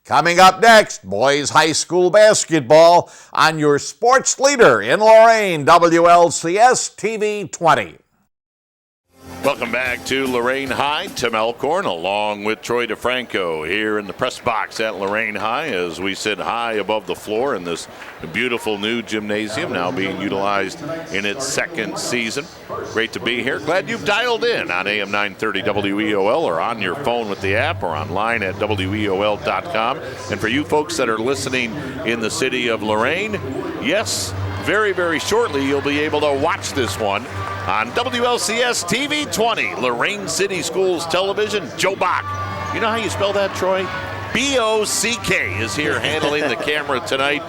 Coming up next, boys high school basketball on your sports leader in Lorain, WLCS TV 20. Welcome back to Lorain High. Tim Elkhorn along with Troy DeFranco here in the press box at Lorain High as we sit high above the floor in this beautiful new gymnasium now being utilized in its second season. Great to be here. Glad you've dialed in on AM 930 WEOL or on your phone with the app or online at WEOL.com. And for you folks that are listening in the city of Lorain, yes, very, very shortly you'll be able to watch this one on WLCS TV 20, Lorain City Schools Television. Joe Bach. You know how you spell that, Troy? B-O-C-K is here handling the camera tonight.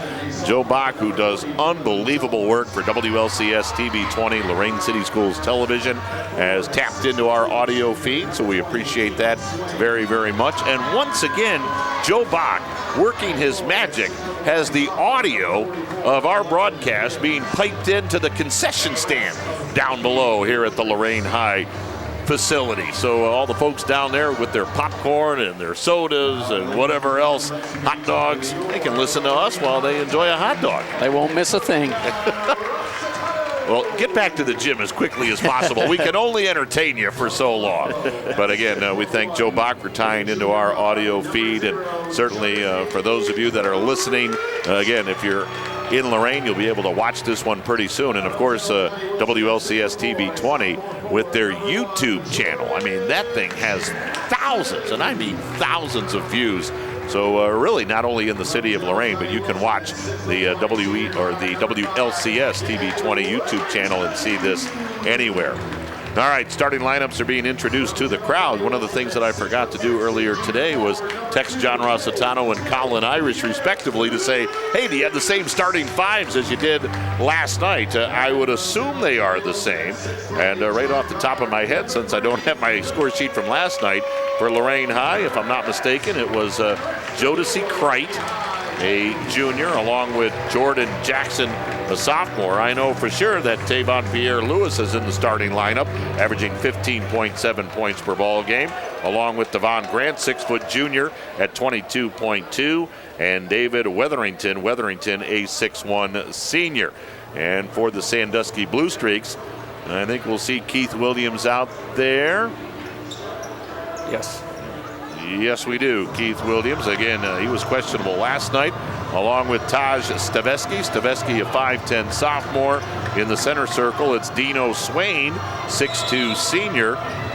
Joe Bach, who does unbelievable work for WLCS TV 20, Lorain City Schools Television, has tapped into our audio feed, so we appreciate that very, very much. And once again, Joe Bach, working his magic, has the audio of our broadcast being piped into the concession stand down below here at the Lorain High facility. So all the folks down there with their popcorn and their sodas and whatever else, hot dogs, they can listen to us while they enjoy a hot dog. They won't miss a thing. Well, get back to the gym as quickly as possible. We can only entertain you for so long. But again, we thank Joe Bach for tying into our audio feed. And certainly for those of you that are listening, again, if you're in Lorain, you'll be able to watch this one pretty soon. And, of course, WLCS TV 20 with their YouTube channel. I mean, that thing has thousands, and I mean thousands of views. So really not only in the city of Lorain, but you can watch the WLCS TV 20 YouTube channel and see this anywhere. All right, starting lineups are being introduced to the crowd. One of the things that I forgot to do earlier today was text John Rossitano and Colin Irish, respectively, to say, hey, do you have the same starting fives as you did last night? I would assume they are the same. And right off the top of my head, since I don't have my score sheet from last night, for Lorain High, if I'm not mistaken, it was Jodeci Crite, a junior, along with Jordan Jackson, a sophomore. I know for sure that Tavon Pierre-Lewis is in the starting lineup, averaging 15.7 points per ball game, along with Devon Grant, 6-foot junior at 22.2, and David Wetherington, a 6'1 senior. And for the Sandusky Blue Streaks, I think we'll see Keith Williams out there. Yes. Yes, we do. Keith Williams, again, he was questionable last night, along with Taj Stavesky. Stavesky, a 5'10 sophomore. In the center circle, it's Dino Swain, 6'2 senior.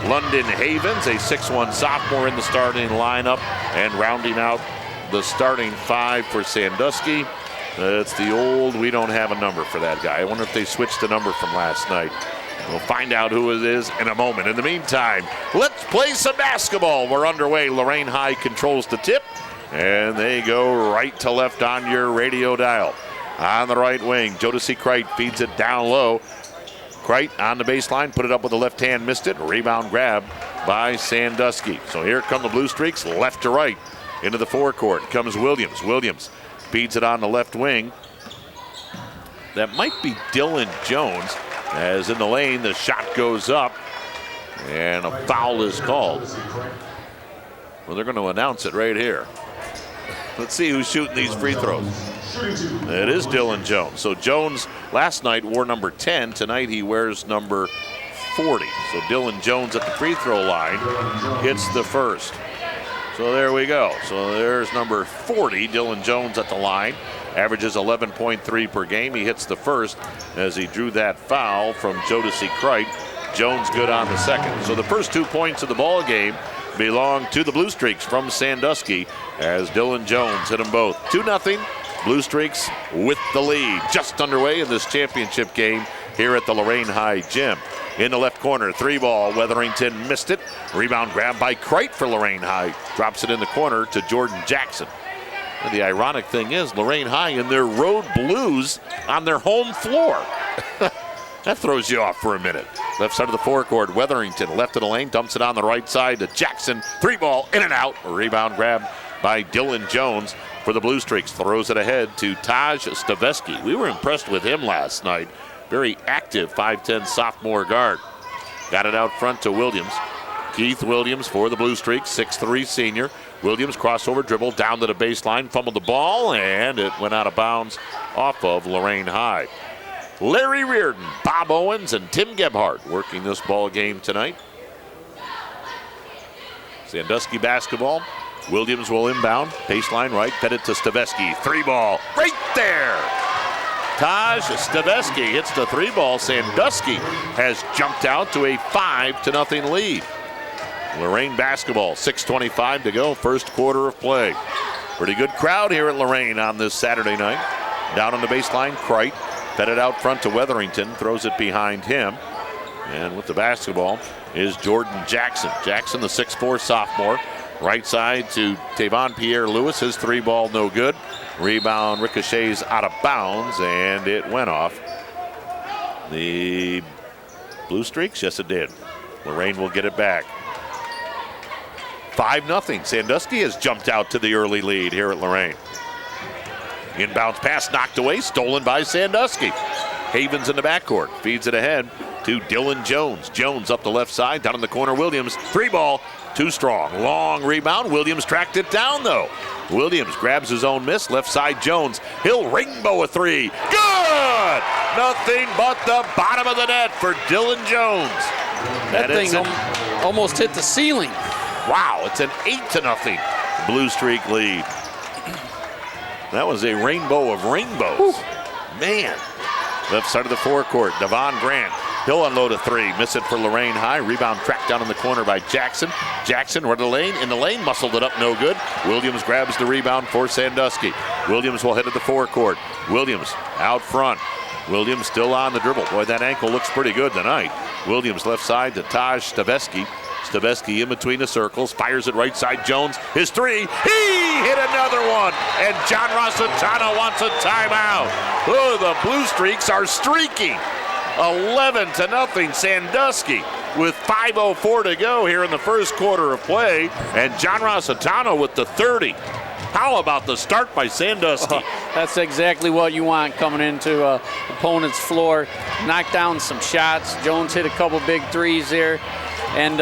London Havens, a 6'1 sophomore in the starting lineup. And rounding out the starting five for Sandusky, it's the old, we don't have a number for that guy. I wonder if they switched the number from last night. We'll find out who it is in a moment. In the meantime, let's play some basketball. We're underway. Lorain High controls the tip, and they go right to left on your radio dial. On the right wing, Jodeci Crite feeds it down low. Crite on the baseline, put it up with the left hand, missed it. Rebound grab by Sandusky. So here come the Blue Streaks, left to right. Into the forecourt comes Williams. Williams feeds it on the left wing. That might be Dylan Jones. As in the lane, the shot goes up, and a foul is called. Well, they're going to announce it right here. Let's see who's shooting these free throws. It is Dylan Jones. So Jones last night wore number 10. Tonight he wears number 40. So Dylan Jones at the free throw line hits the first. So there we go. So there's number 40, Dylan Jones at the line. Averages 11.3 per game. He hits the first as he drew that foul from Jodeci Crite. Jones good on the second. So the first 2 points of the ball game belong to the Blue Streaks from Sandusky as Dylan Jones hit them both. 2-0. Blue Streaks with the lead. Just underway in this championship game here at the Lorain High Gym. In the left corner, three ball. Wetherington missed it. Rebound grab by Crite for Lorain High. Drops it in the corner to Jordan Jackson. And the ironic thing is, Lorain High in their road blues on their home floor. That throws you off for a minute. Left side of the forecourt, Wetherington left of the lane, dumps it on the right side to Jackson. Three ball, in and out. Rebound grab by Dylan Jones for the Blue Streaks. Throws it ahead to Taj Stavesky. We were impressed with him last night. Very active 5'10 sophomore guard. Got it out front to Williams. Keith Williams for the Blue Streaks, 6'3" senior. Williams crossover dribble down to the baseline, fumbled the ball, and it went out of bounds off of Lorain High. Larry Reardon, Bob Owens, and Tim Gebhardt working this ball game tonight. Sandusky basketball. Williams will inbound, baseline right, fed it to Stavesky. 3-ball, right there. Taj Stavesky hits the 3-ball. Sandusky has jumped out to a 5-0 lead. Lorain basketball, 6:25 to go, first quarter of play. Pretty good crowd here at Lorain on this Saturday night. Down on the baseline, Crite fed it out front to Weatherington, throws it behind him. And with the basketball is Jordan Jackson. Jackson, the 6'4" sophomore. Right side to Tavon Pierre-Louis. His 3-ball no good. Rebound ricochets out of bounds, and it went off the Blue Streaks. Yes, it did. Lorain will get it back. 5-0. Sandusky has jumped out to the early lead here at Lorain. Inbounds pass knocked away, stolen by Sandusky. Havens in the backcourt, feeds it ahead to Dylan Jones. Jones up the left side, down in the corner, Williams. 3-ball, too strong. Long rebound, Williams tracked it down though. Williams grabs his own miss, left side Jones. He'll rainbow a 3. Good! Nothing but the bottom of the net for Dylan Jones. That thing almost hit the ceiling. Wow, it's an 8-0 Blue Streak lead. That was a rainbow of rainbows. Whew. Man. Left side of the forecourt, Devon Grant. He'll unload a 3, miss it for Lorain High. Rebound tracked down in the corner by Jackson. Jackson in the lane, muscled it up, no good. Williams grabs the rebound for Sandusky. Williams will head to the forecourt. Williams out front. Williams still on the dribble. Boy, that ankle looks pretty good tonight. Williams left side to Taj Stavesky. Stavesky in between the circles, fires it right side. Jones, his 3, he hit another one, and John Rossitano wants a timeout. Oh, the Blue Streaks are streaking. 11-0 Sandusky with 5:04 to go here in the first quarter of play, and John Rossitano with the 30. How about the start by Sandusky? That's exactly what you want coming into opponent's floor. Knock down some shots. Jones hit a couple big 3s there. And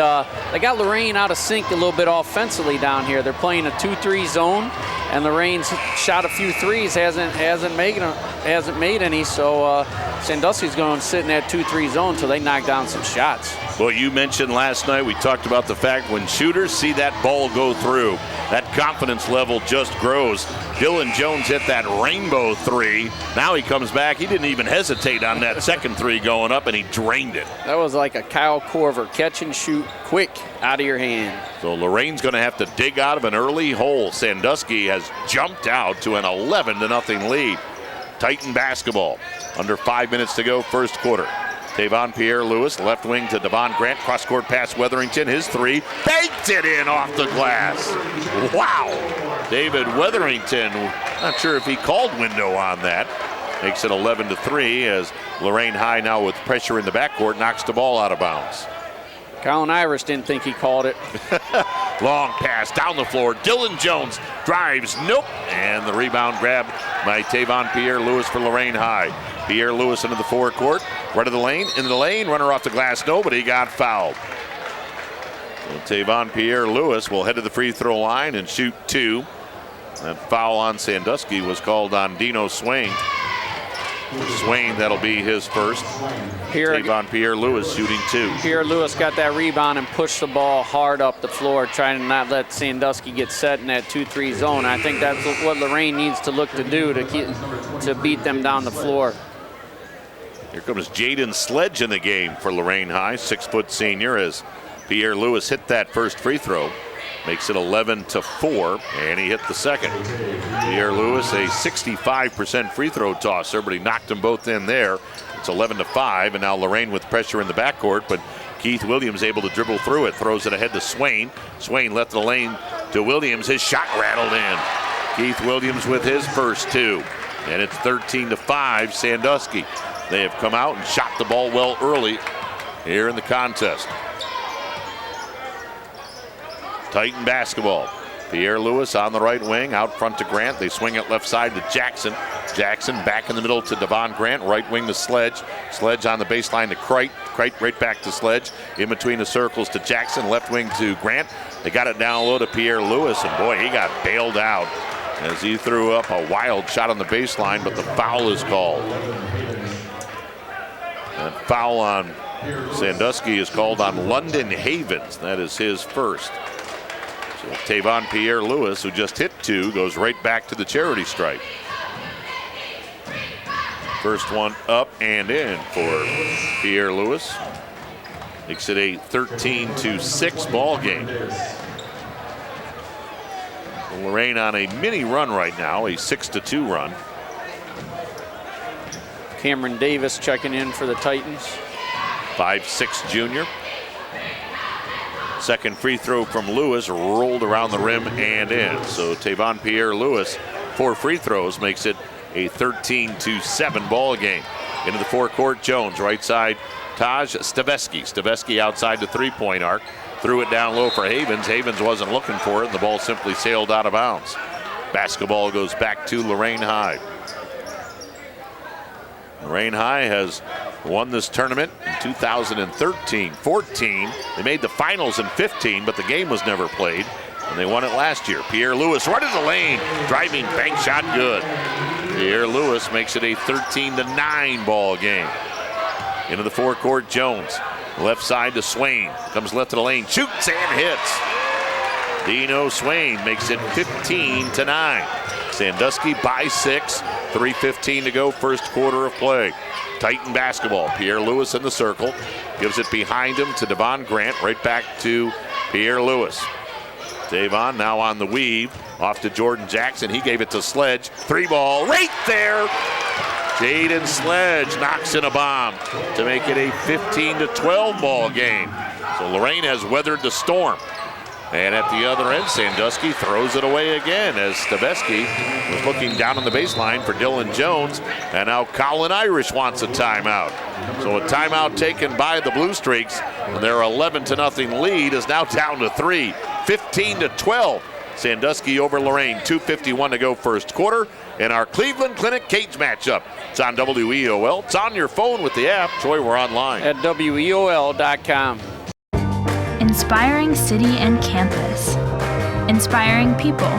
they got Lorain out of sync a little bit offensively down here. They're playing a 2-3 zone, and Lorain's shot a few 3s, hasn't made any. So Sandusky's going to sit in that 2-3 zone until they knock down some shots. Well, you mentioned last night, we talked about the fact when shooters see that ball go through, that confidence level just grows. Dylan Jones hit that rainbow 3. Now he comes back. He didn't even hesitate on that second 3 going up, and he drained it. That was like a Kyle Korver catch and shoot quick out of your hand. So Lorain's going to have to dig out of an early hole. Sandusky has jumped out to an 11-0 lead. Titan basketball. Under 5 minutes to go, first quarter. Tavon Pierre-Louis, left wing to Devon Grant. Cross-court pass, Weatherington. His 3, banked it in off the glass. Wow. David Weatherington, not sure if he called window on that. Makes it 11-3 as Lorain High now with pressure in the backcourt knocks the ball out of bounds. Colin Irish didn't think he called it. Long pass down the floor. Dylan Jones drives. Nope. And the rebound grabbed by Tavon Pierre-Louis for Lorain High. Pierre-Louis into the forecourt. Right of the lane. Into the lane. Runner off the glass. No, but he got fouled. So Tavon Pierre-Louis will head to the free throw line and shoot 2. That foul on Sandusky was called on Dino Swain. Swain, that'll be his first. Tavon Pierre-Louis shooting 2. Pierre-Louis got that rebound and pushed the ball hard up the floor, trying to not let Sandusky get set in that 2-3 zone. I think that's what Lorain needs to look to do to beat them down the floor. Here comes Jaden Sledge in the game for Lorain High, 6-foot senior, as Pierre-Louis hit that first free throw. Makes it 11-4, and he hit the second. Pierre-Louis, a 65% free throw tosser, but he knocked them both in there. It's 11-5, and now Lorain with pressure in the backcourt, but Keith Williams able to dribble through it, throws it ahead to Swain. Swain left the lane to Williams. His shot rattled in. Keith Williams with his first 2, and it's 13-5 Sandusky. They have come out and shot the ball well early here in the contest. Titan basketball. Pierre Lewis on the right wing, out front to Grant. They swing it left side to Jackson. Jackson back in the middle to Devon Grant. Right wing to Sledge. Sledge on the baseline to Kreit. Kreit right back to Sledge. In between the circles to Jackson. Left wing to Grant. They got it down low to Pierre Lewis, and boy, he got bailed out as he threw up a wild shot on the baseline, but the foul is called. That foul on Sandusky is called on London Havens. That is his first. So Tavon Pierre Lewis, who just hit 2, goes right back to the charity stripe. First one up and in for Pierre Lewis. Makes it a 13-6 ball game. Lorain on a mini run right now, a 6-2 run. Cameron Davis checking in for the Titans. 5'6" junior. Second free throw from Lewis, rolled around the rim and in. So Tavon Pierre Lewis, 4 free throws, makes it a 13-7 ball game. Into the forecourt, Jones, right side, Taj Stavesky. Stavesky outside the three-point arc. Threw it down low for Havens. Havens wasn't looking for it, and the ball simply sailed out of bounds. Basketball goes back to Lorain High. Lorain High has won this tournament in 2013-14. They made the finals in 15, but the game was never played, and they won it last year. Pierre Lewis right in the lane, driving bank shot good. Pierre Lewis makes it a 13-9 ball game. Into the forecourt, Jones. Left side to Swain. Comes left to the lane, shoots and hits. Dino Swain makes it 15-9. Sandusky by 6. 3:15 to go, first quarter of play. Titan basketball. Pierre Lewis in the circle. Gives it behind him to Devon Grant. Right back to Pierre Lewis. Devon now on the weave. Off to Jordan Jackson. He gave it to Sledge. 3-ball right there. Jaden Sledge knocks in a bomb to make it a 15-12 ball game. So Lorain has weathered the storm. And at the other end, Sandusky throws it away again as Stavesky was looking down on the baseline for Dylan Jones. And now Colin Irish wants a timeout. So a timeout taken by the Blue Streaks. And their 11-0 lead is now down to 3. 15-12. Sandusky over Lorain. 2:51 to go first quarter. In our Cleveland Clinic cage matchup. It's on WEOL. It's on your phone with the app. Troy, we're online. At WEOL.com. Inspiring city and campus. Inspiring people.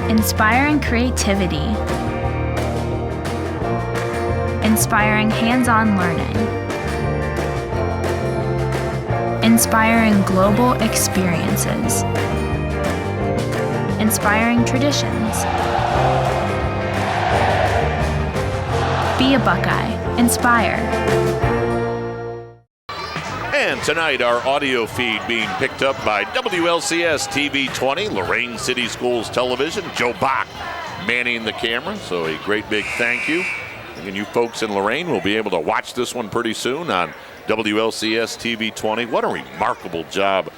Inspiring creativity. Inspiring hands-on learning. Inspiring global experiences. Inspiring traditions. Be a Buckeye. Inspire. And tonight, our audio feed being picked up by WLCS TV 20, Lorain City Schools Television. Joe Bach manning the camera, so a great big thank you. And you folks in Lorain will be able to watch this one pretty soon on WLCS TV 20. What a remarkable job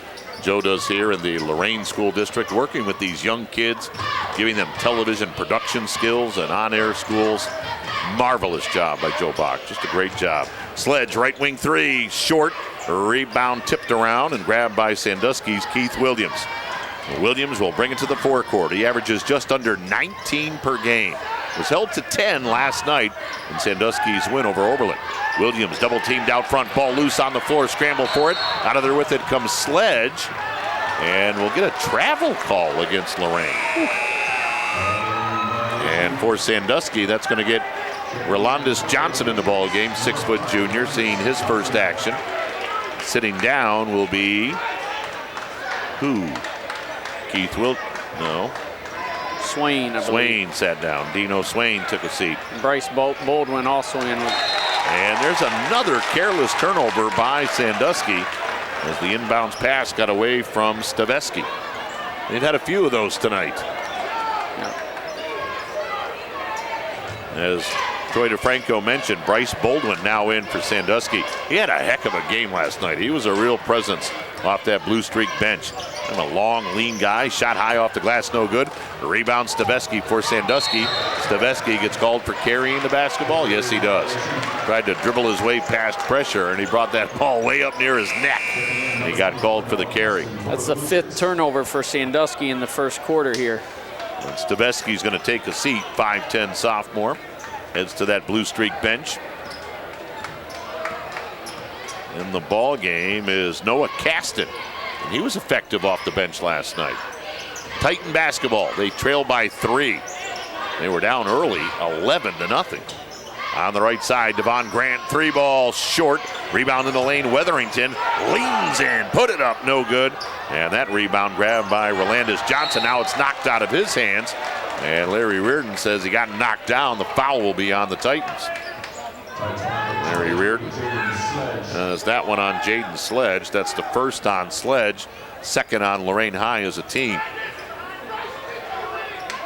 Joe does here in the Lorain School District, working with these young kids, giving them television production skills and on-air schools. Marvelous job by Joe Bach. Just a great job. Sledge, right wing 3, short. Rebound tipped around and grabbed by Sandusky's Keith Williams. Williams will bring it to the forecourt. He averages just under 19 per game. Was held to 10 last night in Sandusky's win over Oberlin. Williams double teamed out front, ball loose on the floor, scramble for it. Out of there with it comes Sledge. And we'll get a travel call against Lorain. And for Sandusky, that's going to get Rolandis Johnson in the ball game, 6-foot junior, seeing his first action. Sitting down will be who? Keith no. Swain, I Swain believe. sat down. Dino Swain took a seat. Bryce Baldwin also in with. And there's another careless turnover by Sandusky as the inbounds pass got away from Stavesky. They've had a few of those tonight. Yeah. As Troy DeFranco mentioned, Bryce Baldwin now in for Sandusky. He had a heck of a game last night. He was a real presence off that Blue Streak bench. And a long, lean guy, shot high off the glass, no good. Rebound Sandusky for Sandusky. Sandusky gets called for carrying the basketball. Yes, he does. Tried to dribble his way past pressure, and he brought that ball way up near his neck. And he got called for the carry. That's the 5th turnover for Sandusky in the first quarter here. And Sandusky's going to take a seat, 5'10" sophomore. Heads to that Blue Streak bench. In the ball game is Noah Caston. And he was effective off the bench last night. Titan basketball. They trail by 3. They were down early, 11-0. On the right side, Devon Grant, 3-ball short. Rebound in the lane. Weatherington leans in, put it up, no good. And that rebound grabbed by Rolandis Johnson. Now it's knocked out of his hands. And Larry Reardon says he got knocked down. The foul will be on the Titans. Larry Reardon has that one on Jaden Sledge. That's the first on Sledge, second on Lorain High as a team.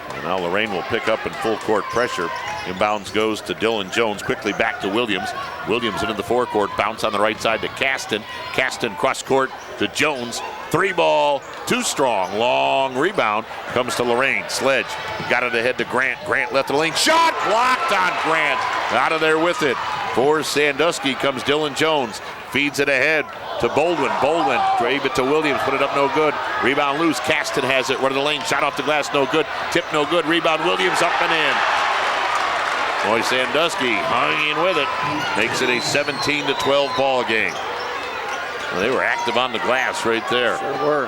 And now Lorain will pick up in full court pressure. Inbounds goes to Dylan Jones, quickly back to Williams. Williams into the forecourt, bounce on the right side to Caston. Caston cross court to Jones. 3-ball, too strong, long rebound, comes to Lorain. Sledge got it ahead to Grant. Grant left the lane, shot blocked on Grant. Out of there with it. For Sandusky comes Dylan Jones. Feeds it ahead to Baldwin. Baldwin gave it to Williams, put it up, no good. Rebound loose, Caston has it, run of the lane, shot off the glass, no good. Tip, no good, rebound Williams up and in. Boy, Sandusky hanging with it. Makes it a 17-12 ball game. Well, they were active on the glass right there. Sure were.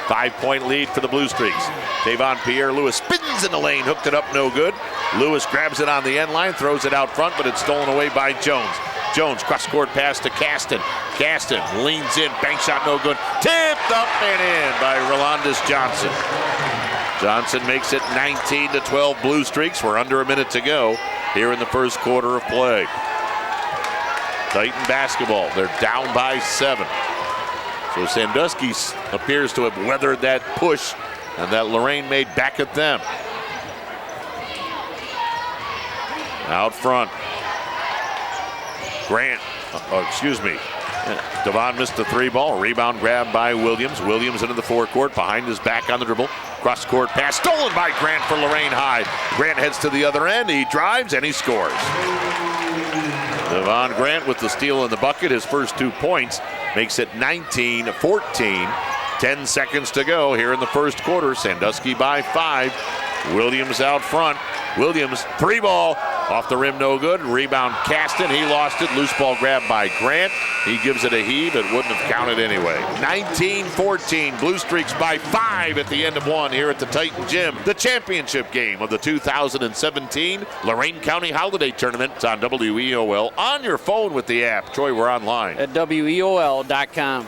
5-point lead for the Blue Streaks. Tavon Pierre-Lewis spins in the lane, hooked it up, no good. Lewis grabs it on the end line, throws it out front, but it's stolen away by Jones. Jones cross-court pass to Caston. Caston leans in, bank shot, no good. Tipped up and in by Rolandis Johnson. Johnson makes it 19-12 Blue Streaks. We're under a minute to go here in the first quarter of play. Titan basketball, they're down by 7. So Sandusky appears to have weathered that push and that Lorain made back at them. Out front. Grant, Devon missed the 3-ball. Rebound grab by Williams. Williams into the forecourt, behind his back on the dribble. Cross-court pass stolen by Grant for Lorain High. Grant heads to the other end. He drives and he scores. Devon Grant with the steal in the bucket. His first 2 points makes it 19-14. 10 seconds to go here in the first quarter. Sandusky by 5. Williams out front. Williams, 3-ball. Off the rim, no good. Rebound Caston. He lost it. Loose ball grabbed by Grant. He gives it a heave. It wouldn't have counted anyway. 19-14. Blue Streaks by 5 at the end of 1 here at the Titan Gym. The championship game of the 2017 Lorain County Holiday Tournament. It's on WEOL on your phone with the app. Troy, we're online at WEOL.com.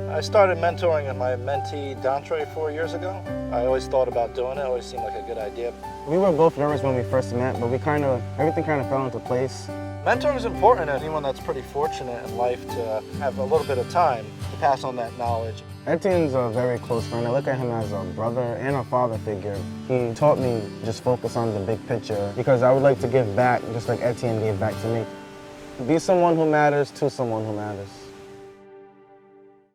I started mentoring my mentee, Dantre, 4 years ago. I always thought about doing it, always seemed like a good idea. We were both nervous when we first met, but everything kind of fell into place. Mentoring is important to anyone that's pretty fortunate in life to have a little bit of time to pass on that knowledge. Etienne's a very close friend. I look at him as a brother and a father figure. He taught me just focus on the big picture because I would like to give back just like Etienne gave back to me. Be someone who matters to someone who matters.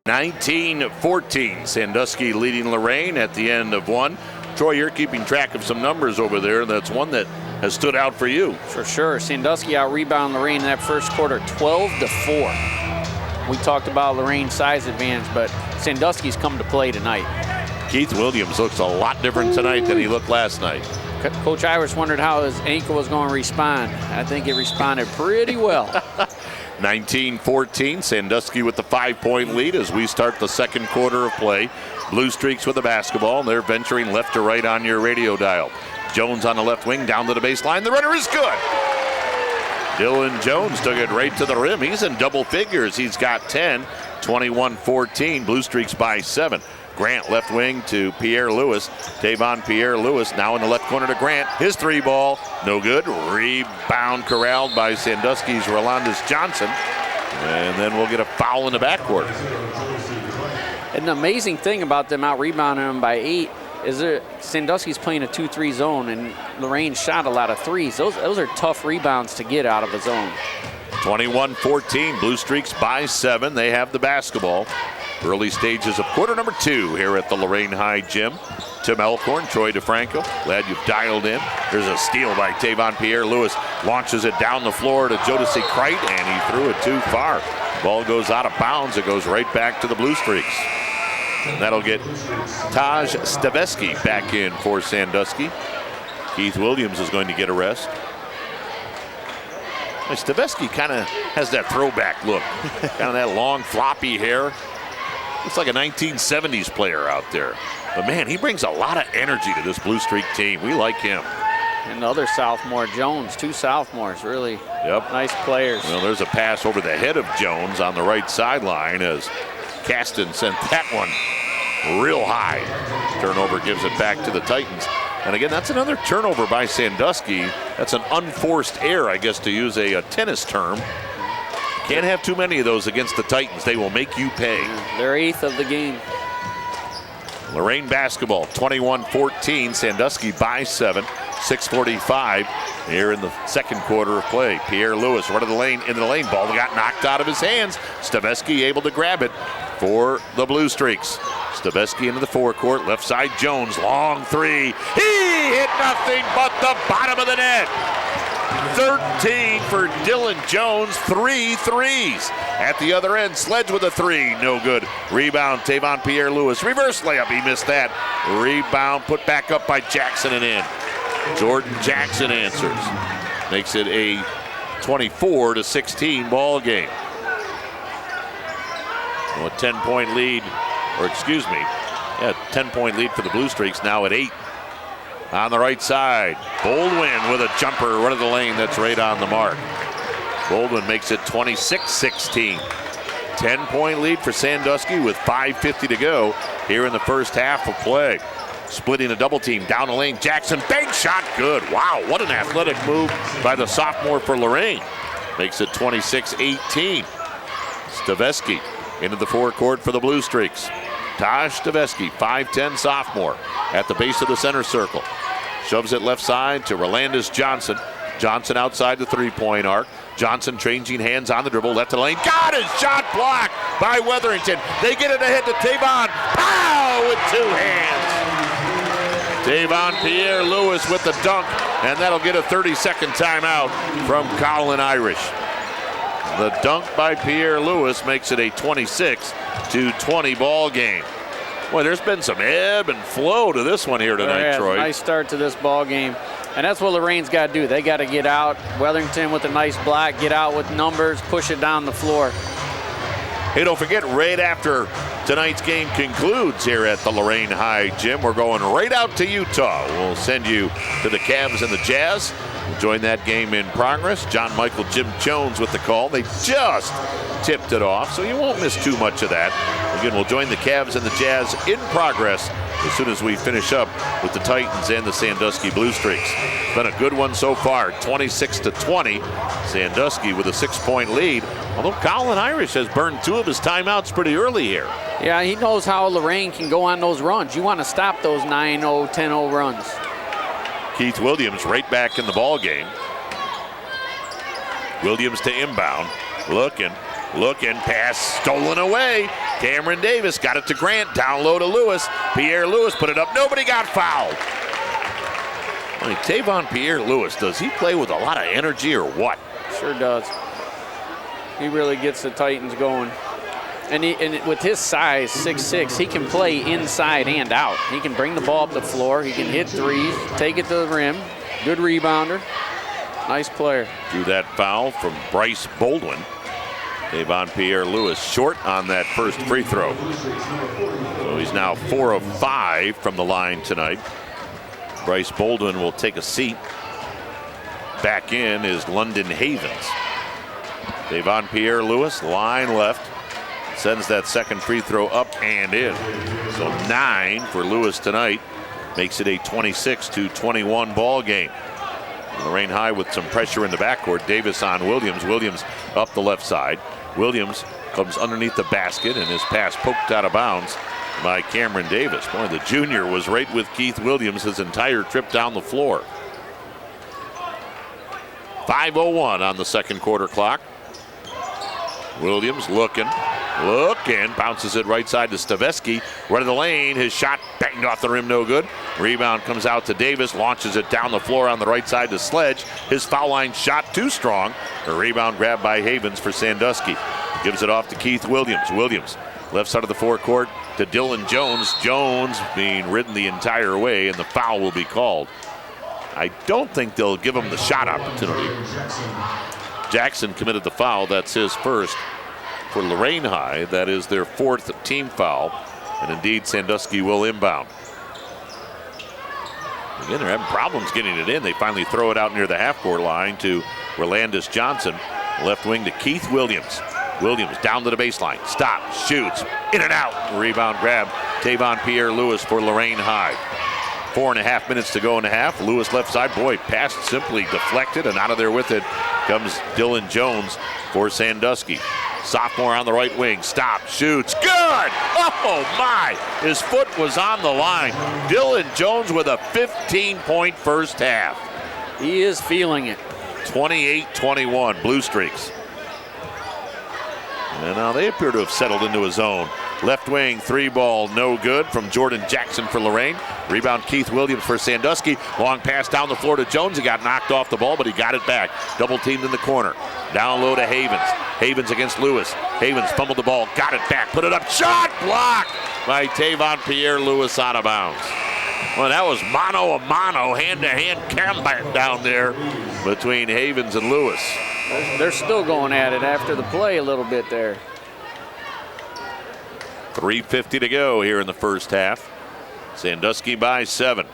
19-14, Sandusky leading Lorain at the end of 1. Troy, you're keeping track of some numbers over there. That's one that has stood out for you. For sure. Sandusky out-rebound Lorain in that first quarter, 12-4. We talked about Lorain's size advantage, but Sandusky's come to play tonight. Keith Williams looks a lot different tonight than he looked last night. Coach Irish wondered how his ankle was going to respond. I think it responded pretty well. 19-14, Sandusky with the 5-point lead as we start the second quarter of play. Blue Streaks with the basketball, and they're venturing left to right on your radio dial. Jones on the left wing, down to the baseline. The runner is good. Dylan Jones took it right to the rim. He's in double figures. He's got 10, 21-14. Blue Streaks by 7. Grant left wing to Pierre Lewis. Tavon Pierre Lewis now in the left corner to Grant. His 3-ball, no good. Rebound corralled by Sandusky's Rolandis Johnson. And then we'll get a foul in the backcourt. An amazing thing about them out rebounding them by 8 is that Sandusky's playing a 2-3 zone, and Lorain shot a lot of threes. Those are tough rebounds to get out of a zone. 21-14, Blue Streaks by 7. They have the basketball. Early stages of quarter number 2 here at the Lorain High Gym. Tim Elkhorn, Troy DeFranco, glad you've dialed in. There's a steal by Tavon Pierre Lewis. Launches it down the floor to Jodeci Kreit, and he threw it too far. Ball goes out of bounds. It goes right back to the Blue Streaks. And that'll get Taj Staveski back in for Sandusky. Keith Williams is going to get a rest. Staveski kind of has that throwback look. Kind of that long, floppy hair. Looks like a 1970s player out there. But man, he brings a lot of energy to this Blue Streak team. We like him. And the other sophomore, Jones, 2 sophomores, really nice players. Well, there's a pass over the head of Jones on the right sideline as Caston sent that one real high. Turnover gives it back to the Titans. And again, that's another turnover by Sandusky. That's an unforced error, I guess, to use a tennis term. Can't have too many of those against the Titans. They will make you pay. They're 8th of the game. Lorain basketball, 21-14. Sandusky by 7. 6:45 here in the second quarter of play. Pierre Lewis right of the lane, into the lane. Ball got knocked out of his hands. Staveski able to grab it for the Blue Streaks. Staveski into the forecourt. Left side Jones. Long 3. He hit nothing but the bottom of the net. 13 for Dylan Jones. 3 threes. At the other end, Sledge with a 3. No good. Rebound, Tavon Pierre Lewis. Reverse layup. He missed that. Rebound put back up by Jackson and in. Jordan Jackson answers. Makes it a 24-16 ball game. Well, a 10-point lead, or excuse me, 10-point lead for the Blue Streaks now at 8. On the right side, Baldwin with a jumper right of the lane. That's right on the mark. Baldwin makes it 26-16. 10-point lead for Sandusky with 5:50 to go here in the first half of play. Splitting a double team down the lane. Jackson, bank shot, good. Wow, what an athletic move by the sophomore for Lorain. Makes it 26-18. Staveski into the forecourt for the Blue Streaks. Taj Staveski, 5'10 sophomore, at the base of the center circle. Shoves it left side to Rolandis Johnson. Johnson outside the 3-point arc. Johnson changing hands on the dribble, left to the lane. Got his shot blocked by Weatherington. They get it ahead to Tavon. Pow! With 2 hands. Tavon Pierre Lewis with the dunk, and that'll get a 30-second timeout from Colin Irish. The dunk by Pierre Lewis makes it a 26-20 ball game. Boy, there's been some ebb and flow to this one here tonight, Troy. Nice start to this ball game. And that's what Lorain's got to do. They got to get out. Weatherington with a nice block, get out with numbers, push it down the floor. Hey, don't forget, right after tonight's game concludes here at the Lorain High Gym, we're going right out to Utah. We'll send you to the Cavs and the Jazz. We'll join that game in progress. John Michael Jim Jones with the call. They just tipped it off, so you won't miss too much of that. Again, we'll join the Cavs and the Jazz in progress as soon as we finish up with the Titans and the Sandusky Blue Streaks. Been a good one so far, 26-20. Sandusky with a 6-point lead, although Colin Irish has burned 2 of his timeouts pretty early here. Yeah, he knows how Lorain can go on those runs. You want to stop those 9-0, 10-0 runs. Keith Williams right back in the ball game. Williams to inbound, looking, pass stolen away. Cameron Davis got it to Grant, down low to Lewis. Pierre Lewis put it up, nobody got fouled. I mean, Tavon Pierre Lewis, does he play with a lot of energy or what? Sure does. He really gets the Titans going. And with his size, 6'6", he can play inside and out. He can bring the ball up the floor. He can hit threes, take it to the rim. Good rebounder. Nice player. Drew that foul from Bryce Baldwin. Davon Pierre-Louis short on that first free throw. So he's now 4 of 5 from the line tonight. Bryce Baldwin will take a seat. Back in is London Havens. Davon Pierre-Louis, line left. Sends that second free throw up and in. So 9 for Lewis tonight. Makes it a 26-21 ball game. Lorain High with some pressure in the backcourt. Davis on Williams. Williams up the left side. Williams comes underneath the basket and his pass poked out of bounds by Cameron Davis. Boy, the junior was right with Keith Williams his entire trip down the floor. 5:01 on the second quarter clock. Williams looking, bounces it right side to Stavesky. Right of the lane, his shot banged off the rim, no good. Rebound comes out to Davis, launches it down the floor on the right side to Sledge. His foul line shot too strong. A rebound grabbed by Havens for Sandusky. Gives it off to Keith Williams. Williams, left side of the forecourt to Dylan Jones. Jones being ridden the entire way, and the foul will be called. I don't think they'll give him the shot opportunity. Jackson committed the foul. That's his first for Lorain High. That is their 4th team foul. And indeed, Sandusky will inbound. Again, they're having problems getting it in. They finally throw it out near the half-court line to Rolandis Johnson. Left wing to Keith Williams. Williams down to the baseline. Stop, shoots, in and out. Rebound grab. Davon Pierre-Louis for Lorain High. 4.5 minutes to go in the half. Lewis left side. Boy, pass simply deflected, and out of there with it comes Dylan Jones for Sandusky. Sophomore on the right wing. Stop, shoots, good! Oh my! His foot was on the line. Dylan Jones with a 15-point first half. He is feeling it. 28-21, Blue Streaks. And now they appear to have settled into a zone. Left wing, 3-ball, no good from Jordan Jackson for Lorain. Rebound Keith Williams for Sandusky. Long pass down the floor to Jones. He got knocked off the ball, but he got it back. Double teamed in the corner. Down low to Havens. Havens against Lewis. Havens fumbled the ball, got it back, put it up. Shot blocked by Davon Pierre-Louis out of bounds. Well, that was mano a mano, hand-to-hand combat down there between Havens and Lewis. They're still going at it after the play a little bit there. 3:50 to go here in the first half. Sandusky by 7.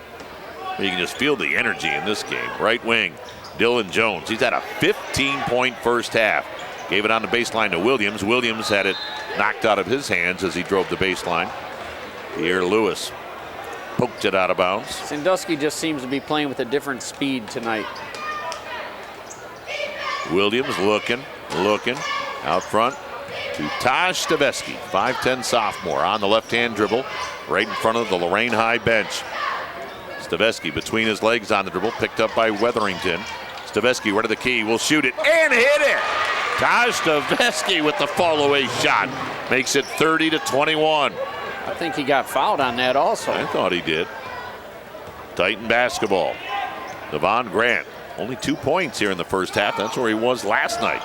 You can just feel the energy in this game. Right wing, Dylan Jones. He's had a 15-point first half. Gave it on the baseline to Williams. Williams had it knocked out of his hands as he drove the baseline. Pierre-Louis poked it out of bounds. Sandusky just seems to be playing with a different speed tonight. Williams looking, out front to Taj Stavesky, 5'10 sophomore on the left-hand dribble, right in front of the Lorain High bench. Stavesky between his legs on the dribble, picked up by Weatherington. Stavesky, right of the key, will shoot it and hit it. Taj Stavesky with the fall-away shot makes it 30-21. I think he got fouled on that also. I thought he did. Titan basketball. Devon Grant, only 2 points here in the first half. That's where he was last night.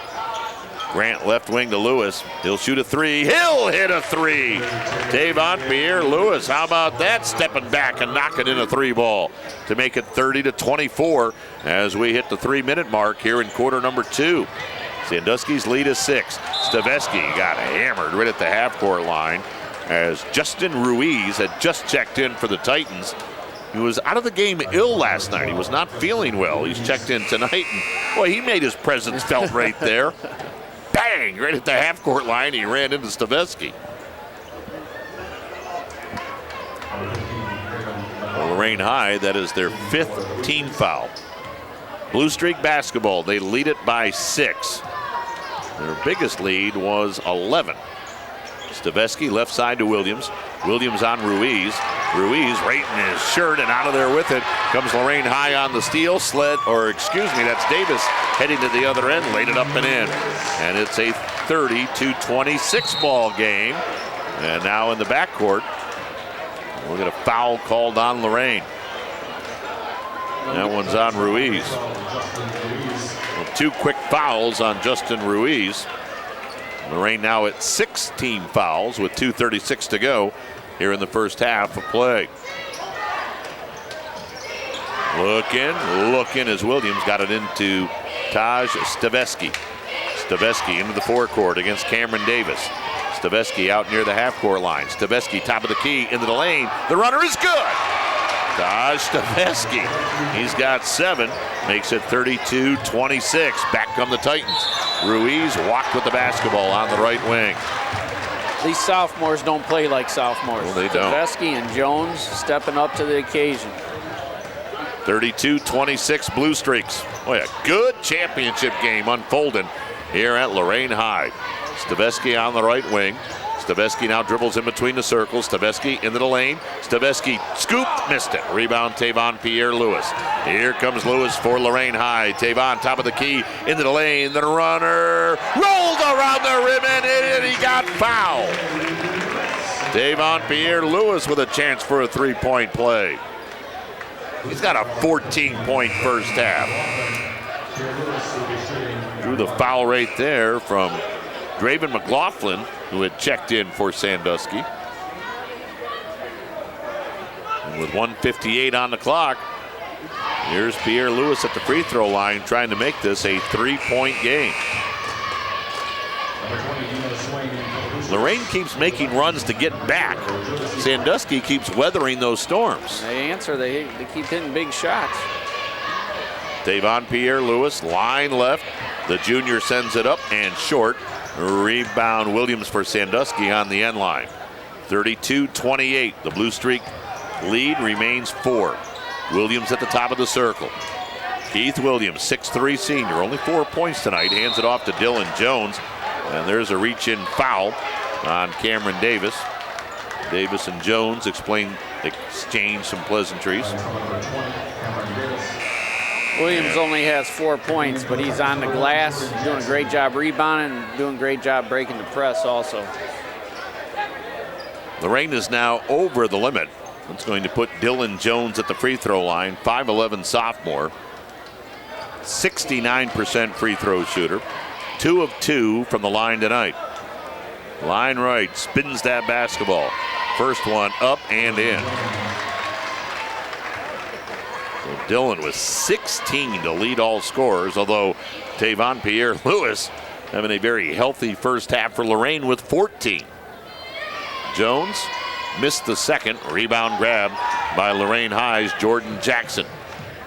Grant left wing to Lewis. He'll shoot a 3. He'll hit a 3. Davon Pierre-Louis, how about that? Stepping back and knocking in a 3-ball to make it 30-24 as we hit the 3-minute mark here in quarter number 2. Sandusky's lead is 6. Stavesky got hammered right at the half-court line as Justin Ruiz had just checked in for the Titans. He was out of the game ill last night. He was not feeling well. He's checked in tonight, and boy, he made his presence felt right there. Bang! Right at the half-court line, he ran into Stavesky. Lorain High, that is their 5th team foul. Blue Streak basketball, they lead it by 6. Their biggest lead was 11. Stavesky left side to Williams. Williams on Ruiz. Ruiz right in his shirt and out of there with it. Comes Lorain High on the steal. That's Davis heading to the other end. Laid it up and in. And it's a 30-26 ball game. And now in the backcourt, we'll get a foul called on Lorain. That one's on Ruiz. Well, 2 quick fouls on Justin Ruiz. Lorain now at 6 team fouls with 2:36 to go here in the first half of play. Looking as Williams got it into Taj Stavesky. Stavesky into the forecourt against Cameron Davis. Stavesky out near the half-court line. Stavesky top of the key into the lane. The runner is good. Taj Stavesky. He's got 7. Makes it 32-26. Back come the Titans. Ruiz walked with the basketball on the right wing. These sophomores don't play like sophomores. Well, they don't. Stavesky and Jones stepping up to the occasion. 32-26 Blue Streaks. Boy, a good championship game unfolding here at Lorain High. Stavesky on the right wing. Stavesky now dribbles in between the circles. Stavesky into the lane. Stavesky scooped, missed it. Rebound Tavon Pierre-Lewis. Here comes Lewis for Lorain High. Tavon top of the key into the lane. The runner rolled around the rim and he got fouled. Tavon Pierre-Lewis with a chance for a 3-point play. He's got a 14-point first half. Drew the foul right there from Draven McLaughlin, who had checked in for Sandusky. And with 1:58 on the clock, here's Pierre-Lewis at the free throw line trying to make this a 3-point game. Lorain keeps making runs to get back. Sandusky keeps weathering those storms. They answer, they keep hitting big shots. Tavon Pierre-Lewis, line left. The junior sends it up and short. Rebound Williams for Sandusky on the end line. 32-28. The Blue Streak lead remains 4. Williams at the top of the circle. Keith Williams, 6'3" senior, only 4 points tonight. Hands it off to Dylan Jones. And there's a reach-in foul on Cameron Davis. Davis and Jones exchange some pleasantries. Williams only has 4 points, but he's on the glass, doing a great job rebounding, and doing a great job breaking the press also. Lorain is now over the limit. That's going to put Dylan Jones at the free throw line, 5'11" sophomore, 69% free throw shooter, 2 of 2 from the line tonight. Line right, spins that basketball. First one up and in. So Dylan with 16 to lead all scorers, although Tavon Pierre-Lewis having a very healthy first half for Lorain with 14. Jones missed the second. Rebound grab by Lorain High's Jordan Jackson.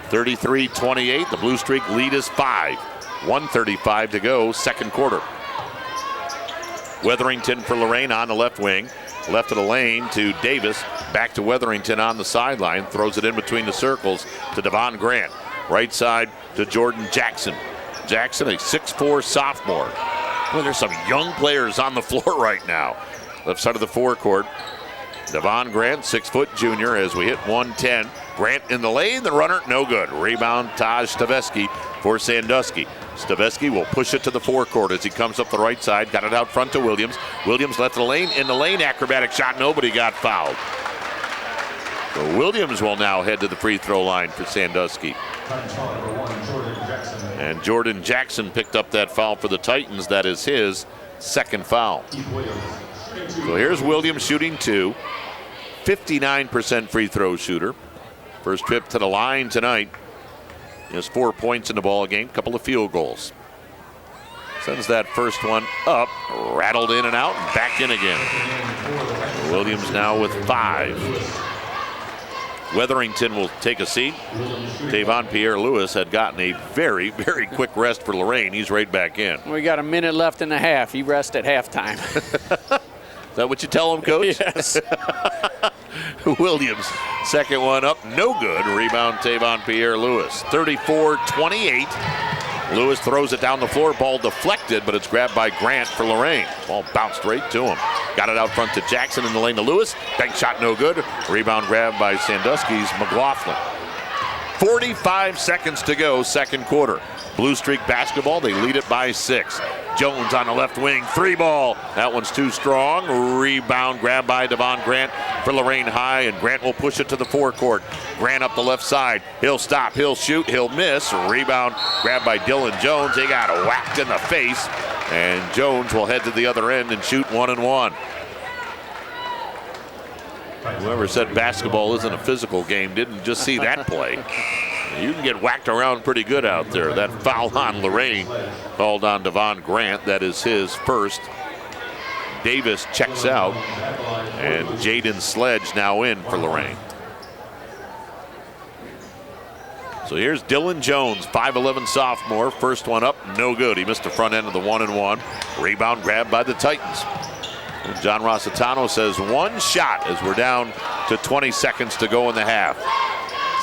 33-28. The Blue Streak lead is 5. 1:35 to go, second quarter. Weatherington for Lorain on the left wing. Left of the lane to Davis. Back to Weatherington on the sideline. Throws it in between the circles to Devon Grant. Right side to Jordan Jackson. Jackson, a 6'4" sophomore. Well, there's some young players on the floor right now. Left side of the forecourt. Devon Grant, 6' junior, as we hit 110. Grant in the lane, the runner, no good. Rebound, Taj Stavesky for Sandusky. Stavesky will push it to the forecourt as he comes up the right side. Got it out front to Williams. Williams left the lane, in the lane, acrobatic shot, nobody got fouled. So Williams will now head to the free throw line for Sandusky. And Jordan Jackson picked up that foul for the Titans. That is his second foul. So here's Williams shooting 2. 59% free throw shooter. First trip to the line tonight. He has 4 points in the ball game, couple of field goals. Sends that first one up, rattled in and out, and back in again. Williams now with 5. Weatherington will take a seat. Tavon Pierre-Lewis had gotten a very, very quick rest for Lorain. He's right back in. We got a minute left in the half. He rests at halftime. Is that what you tell him, Coach? Yes. Williams, second one up, no good. Rebound Tavon Pierre-Lewis. 34-28. Lewis throws it down the floor, ball deflected, but it's grabbed by Grant for Lorain. Ball bounced right to him. Got it out front to Jackson in the lane to Lewis. Bank shot no good. Rebound grab by Sandusky's McLaughlin. 45 seconds to go, second quarter. Blue Streak basketball, they lead it by 6. Jones on the left wing, 3 ball. That one's too strong. Rebound grab by Devon Grant for Lorain High, and Grant will push it to the forecourt. Grant up the left side. He'll stop, he'll shoot, he'll miss. Rebound grab by Dylan Jones. He got whacked in the face And Jones will head to the other end and shoot 1-1. Whoever said basketball isn't a physical game didn't just see that play. You can get whacked around pretty good out there. That foul on Lorain called on Devon Grant. That is his first. Davis checks out, and Jaden Sledge now in for Lorain. So here's Dylan Jones, 5'11" sophomore. First one up, no good. He missed the front end of the 1-1. Rebound grabbed by the Titans. And John Rossitano says one shot as we're down to 20 seconds to go in the half.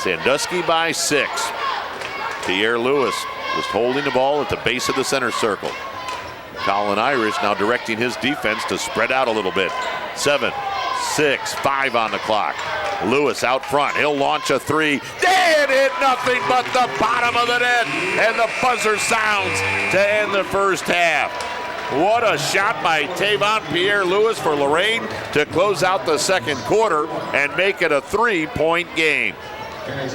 Sandusky by 6. Pierre Lewis just holding the ball at the base of the center circle. Colin Irish now directing his defense to spread out a little bit. 7, 6, 5 on the clock. Lewis out front. He'll launch a 3. And hit nothing but the bottom of the net. And the buzzer sounds to end the first half. What a shot by Tavon Pierre-Lewis for Lorain to close out the second quarter and make it a 3-point game.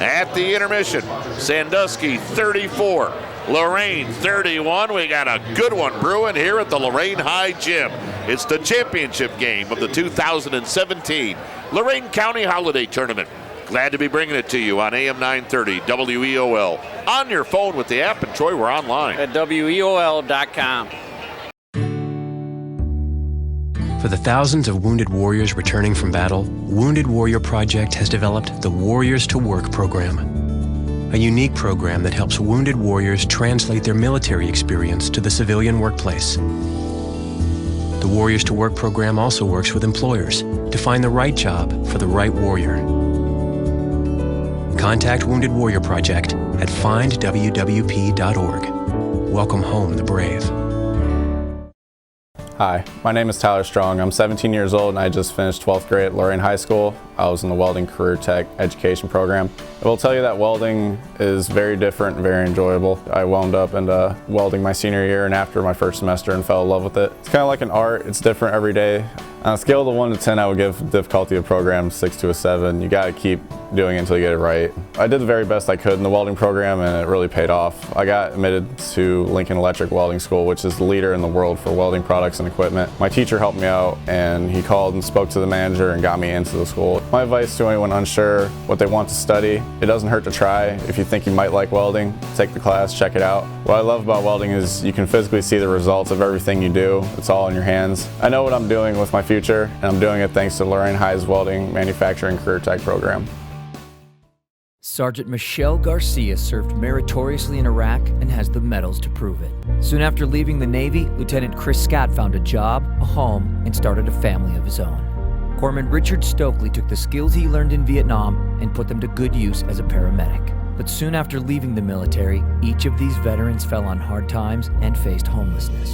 At the intermission, Sandusky 34, Lorain 31. We got a good one brewing here at the Lorain High Gym. It's the championship game of the 2017 Lorain County Holiday Tournament. Glad to be bringing it to you on AM 930 WEOL. On your phone with the app, and Troy, we're online. At WEOL.com. For the thousands of wounded warriors returning from battle, Wounded Warrior Project has developed the Warriors to Work program, a unique program that helps wounded warriors translate their military experience to the civilian workplace. The Warriors to Work program also works with employers to find the right job for the right warrior. Contact Wounded Warrior Project at findwwp.org. Welcome home the brave. Hi, my name is Tyler Strong. I'm 17 years old and I just finished 12th grade at Lorain High School. I was in the Welding Career Tech Education program. I will tell you that welding is very different and very enjoyable. I wound up into welding my senior year and after my first semester and fell in love with it. It's kind of like an art. It's different every day. On a scale of 1 to 10, I would give the difficulty of the program 6 to a 7. You got to keep doing it until you get it right. I did the very best I could in the welding program and it really paid off. I got admitted to Lincoln Electric Welding School, which is the leader in the world for welding products and equipment. My teacher helped me out and he called and spoke to the manager and got me into the school. My advice to anyone unsure what they want to study, it doesn't hurt to try. If you think you might like welding, take the class, check it out. What I love about welding is you can physically see the results of everything you do. It's all in your hands. I know what I'm doing with my future and I'm doing it thanks to Lorain High's Welding Manufacturing Career Tech program. Sergeant Michelle Garcia served meritoriously in Iraq and has the medals to prove it. Soon after leaving the Navy, Lieutenant Chris Scott found a job, a home, and started a family of his own. Corpsman Richard Stokely took the skills he learned in Vietnam and put them to good use as a paramedic. But soon after leaving the military, each of these veterans fell on hard times and faced homelessness.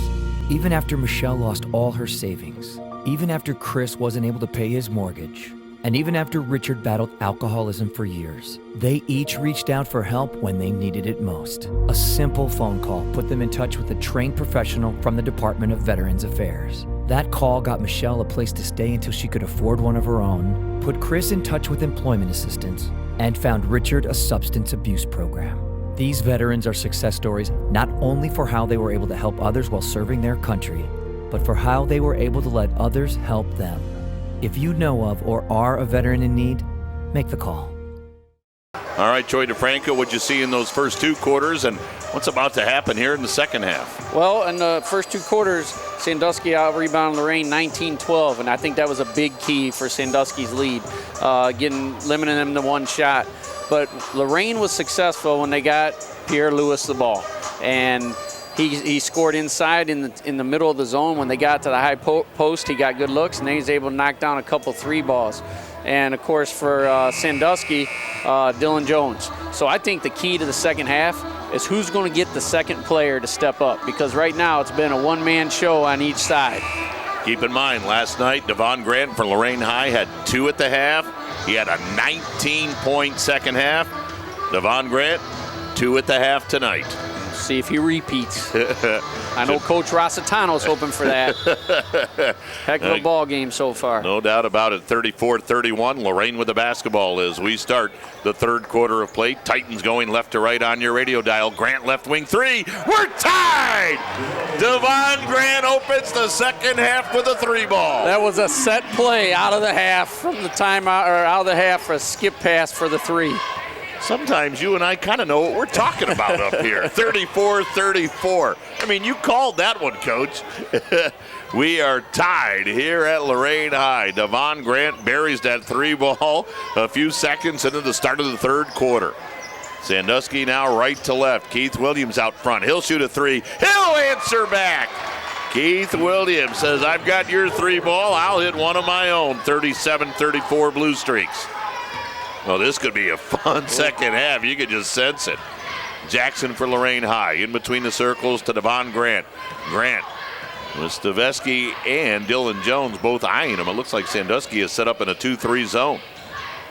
Even after Michelle lost all her savings, even after Chris wasn't able to pay his mortgage, and even after Richard battled alcoholism for years, they each reached out for help when they needed it most. A simple phone call put them in touch with a trained professional from the Department of Veterans Affairs. That call got Michelle a place to stay until she could afford one of her own, put Chris in touch with employment assistance, and found Richard a substance abuse program. These veterans are success stories not only for how they were able to help others while serving their country, but for how they were able to let others help them. If you know of or are a veteran in need, make the call. All right, Troy DeFranco, what'd you see in those first 2 quarters and what's about to happen here in the second half? Well, in the first 2 quarters, Sandusky out-rebounded Lorain 19-12, and I think that was a big key for Sandusky's lead, limiting them to 1 shot. But Lorain was successful when they got Pierre Lewis the ball, and he scored inside in the middle of the zone. When they got to the high post, he got good looks, and then he was able to knock down a couple 3 balls. And, of course, for Sandusky, Dylan Jones. So I think the key to the second half is who's going to get the second player to step up, because right now it's been a one-man show on each side. Keep in mind, last night, Devon Grant for Lorain High had 2 at the half. He had a 19-point second half. Devon Grant, 2 at the half tonight. see if he repeats. I know Coach Rossitano's hoping for that. Heck of a ball game so far. No doubt about it. 34-31. Lorain with the basketball as we start the third quarter of play. Titans going left to right on your radio dial. Grant left wing three. We're tied. Devon Grant opens the second half with a three ball. That was a set play out of the half from the timeout, or out of the half for a skip pass for the three. Sometimes you and I kind of know what we're talking about up here. 34-34. I mean, you called that one, Coach. We are tied here at Lorain High. Devon Grant buries that three ball a few seconds into the start of the third quarter. Sandusky now right to left. Keith Williams out front. He'll shoot a three. He'll answer back. Keith Williams says, I've got your three ball. I'll hit one of my own. 37-34 Blue Streaks. Well, this could be a fun second half. You could just sense it. Jackson for Lorain High. In between the circles to Devon Grant. Grant with Sandusky and Dylan Jones both eyeing him. It looks like Sandusky is set up in a 2-3 zone.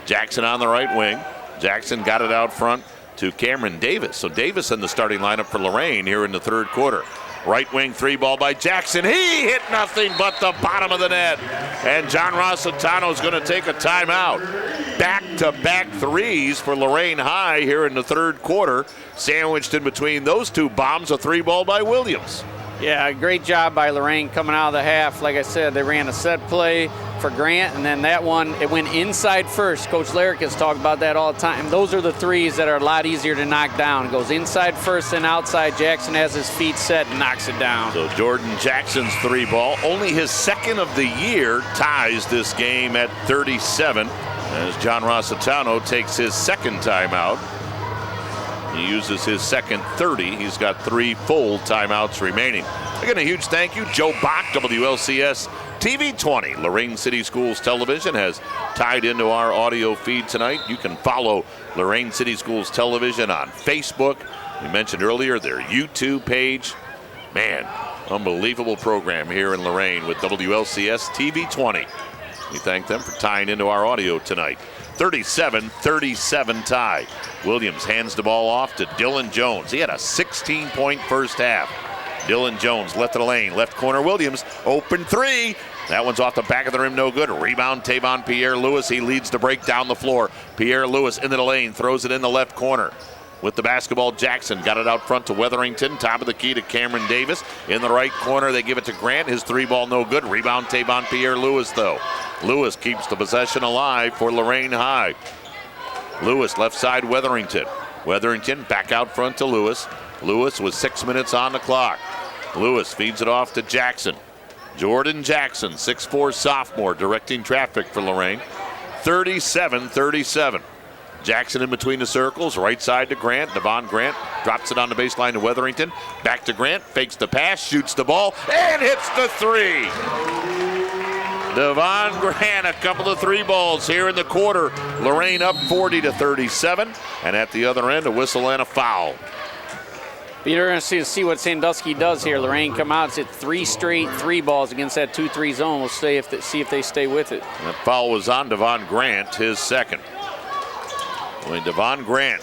Jackson on the right wing. Jackson got it out front to Cameron Davis. So Davis in the starting lineup for Lorain here in the third quarter. Right wing three ball by Jackson. He hit nothing but the bottom of the net. And John Rossitano is going to take a timeout. Back-to-back threes for Lorain High here in the third quarter. Sandwiched in between those two bombs, a three ball by Williams. Yeah, great job by Lorain coming out of the half. Like I said, they ran a set play for Grant, and then that one, it went inside first. Coach Larrick has talked about that all the time. Those are the threes that are a lot easier to knock down. It goes inside first and outside. Jackson has his feet set and knocks it down. So Jordan Jackson's three ball, only his second of the year, ties this game at 37 as John Rossitano takes his second timeout. He uses his second 30. He's got 3 full timeouts remaining. Again, a huge thank you. Joe Bach, WLCS TV 20. Lorain City Schools Television has tied into our audio feed tonight. You can follow Lorain City Schools Television on Facebook. We mentioned earlier their YouTube page. Man, unbelievable program here in Lorain with WLCS TV 20. We thank them for tying into our audio tonight. 37-37 tie. Williams hands the ball off to Dylan Jones. He had a 16-point first half. Dylan Jones left of the lane, left corner Williams, open three. That one's off the back of the rim, no good. Rebound, Tavon Pierre-Louis. He leads the break down the floor. Pierre-Louis into the lane, throws it in the left corner. With the basketball, Jackson got it out front to Weatherington. Top of the key to Cameron Davis. In the right corner, they give it to Grant. His three ball no good. Rebound, Tavon Pierre-Louis, though. Lewis keeps the possession alive for Lorain High. Lewis left side, Weatherington. Weatherington back out front to Lewis. Lewis with 6 minutes on the clock. Lewis feeds it off to Jackson. Jordan Jackson, 6'4" sophomore, directing traffic for Lorain. 37-37. Jackson in between the circles, right side to Grant. Devon Grant drops it on the baseline to Weatherington. Back to Grant, fakes the pass, shoots the ball, and hits the three. Devon Grant, a couple of three balls here in the quarter. Lorain up 40-37, and at the other end, a whistle and a foul. You're going to see what Sandusky does here. Lorain come out, it's hit 3 straight three balls against that 2-3 zone. We'll see if they stay with it. That foul was on Devon Grant, his second. Devon Grant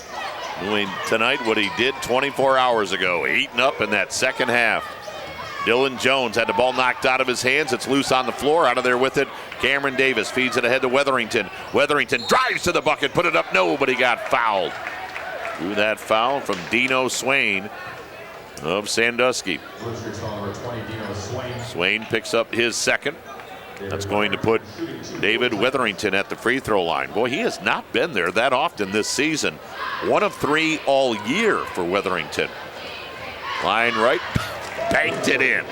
doing tonight what he did 24 hours ago, eating up in that second half. Dylan Jones had the ball knocked out of his hands. It's loose on the floor. Out of there with it, Cameron Davis feeds it ahead to Weatherington. Weatherington drives to the bucket, put it up, no, but he got fouled. Through that foul from Dino Swain of Sandusky. Swain picks up his second. That's going to put David Weatherington at the free throw line. Boy, he has not been there that often this season. 1 of 3 all year for Weatherington. Line right, banked it in.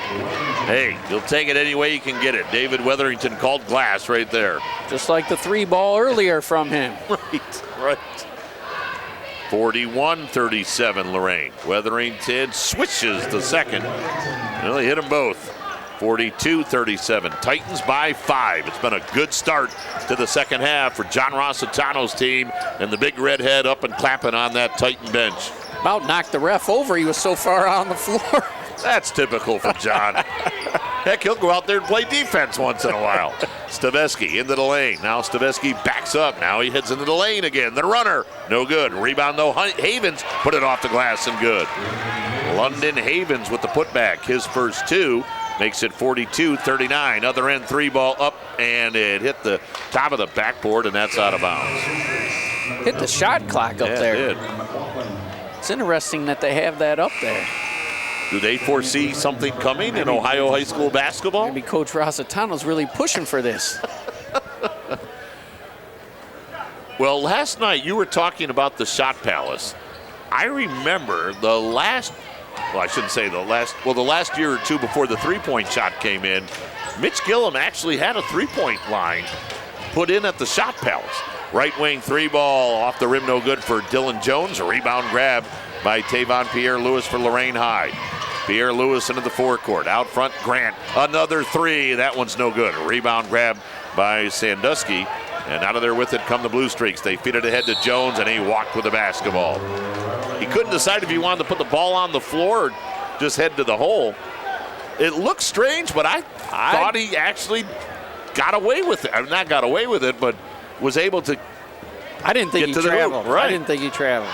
Hey, you'll take it any way you can get it. David Weatherington called glass right there. Just like the three ball earlier from him. Right. 41-37 Lorain. Weatherington switches the second. Well, he hit them both. 42-37. Titans by 5. It's been a good start to the second half for John Rossitano's team, and the big redhead up and clapping on that Titan bench. About knocked the ref over. He was so far out on the floor. That's typical for John. Heck, he'll go out there and play defense once in a while. Sandusky into the lane. Now Sandusky backs up. Now he heads into the lane again. The runner, no good. Rebound though, Havens put it off the glass and good. London Havens with the putback. His first two makes it 42-39. Other end three ball up, and it hit the top of the backboard, and that's out of bounds. Hit the shot clock up there. It did. It's interesting that they have that up there. Do they foresee something coming in Ohio high school basketball? Maybe Coach Rossitano's really pushing for this. Well, last night you were talking about the shot palace. I remember the last year or two before the three-point shot came in, Mitch Gillum actually had a three-point line put in at the shot palace. Right wing three ball off the rim, no good for Dylan Jones. A rebound grab by Tavon Pierre-Louis for Lorain High. Pierre-Louis into the forecourt. Out front, Grant. Another three. That one's no good. A rebound grab by Sandusky. And out of there with it come the Blue Streaks. They feed it ahead to Jones, and he walked with the basketball. He couldn't decide if he wanted to put the ball on the floor or just head to the hole. It looked strange, but I thought he actually got away with it. Not got away with it, but was able to. I didn't think he traveled. Right. I didn't think he traveled.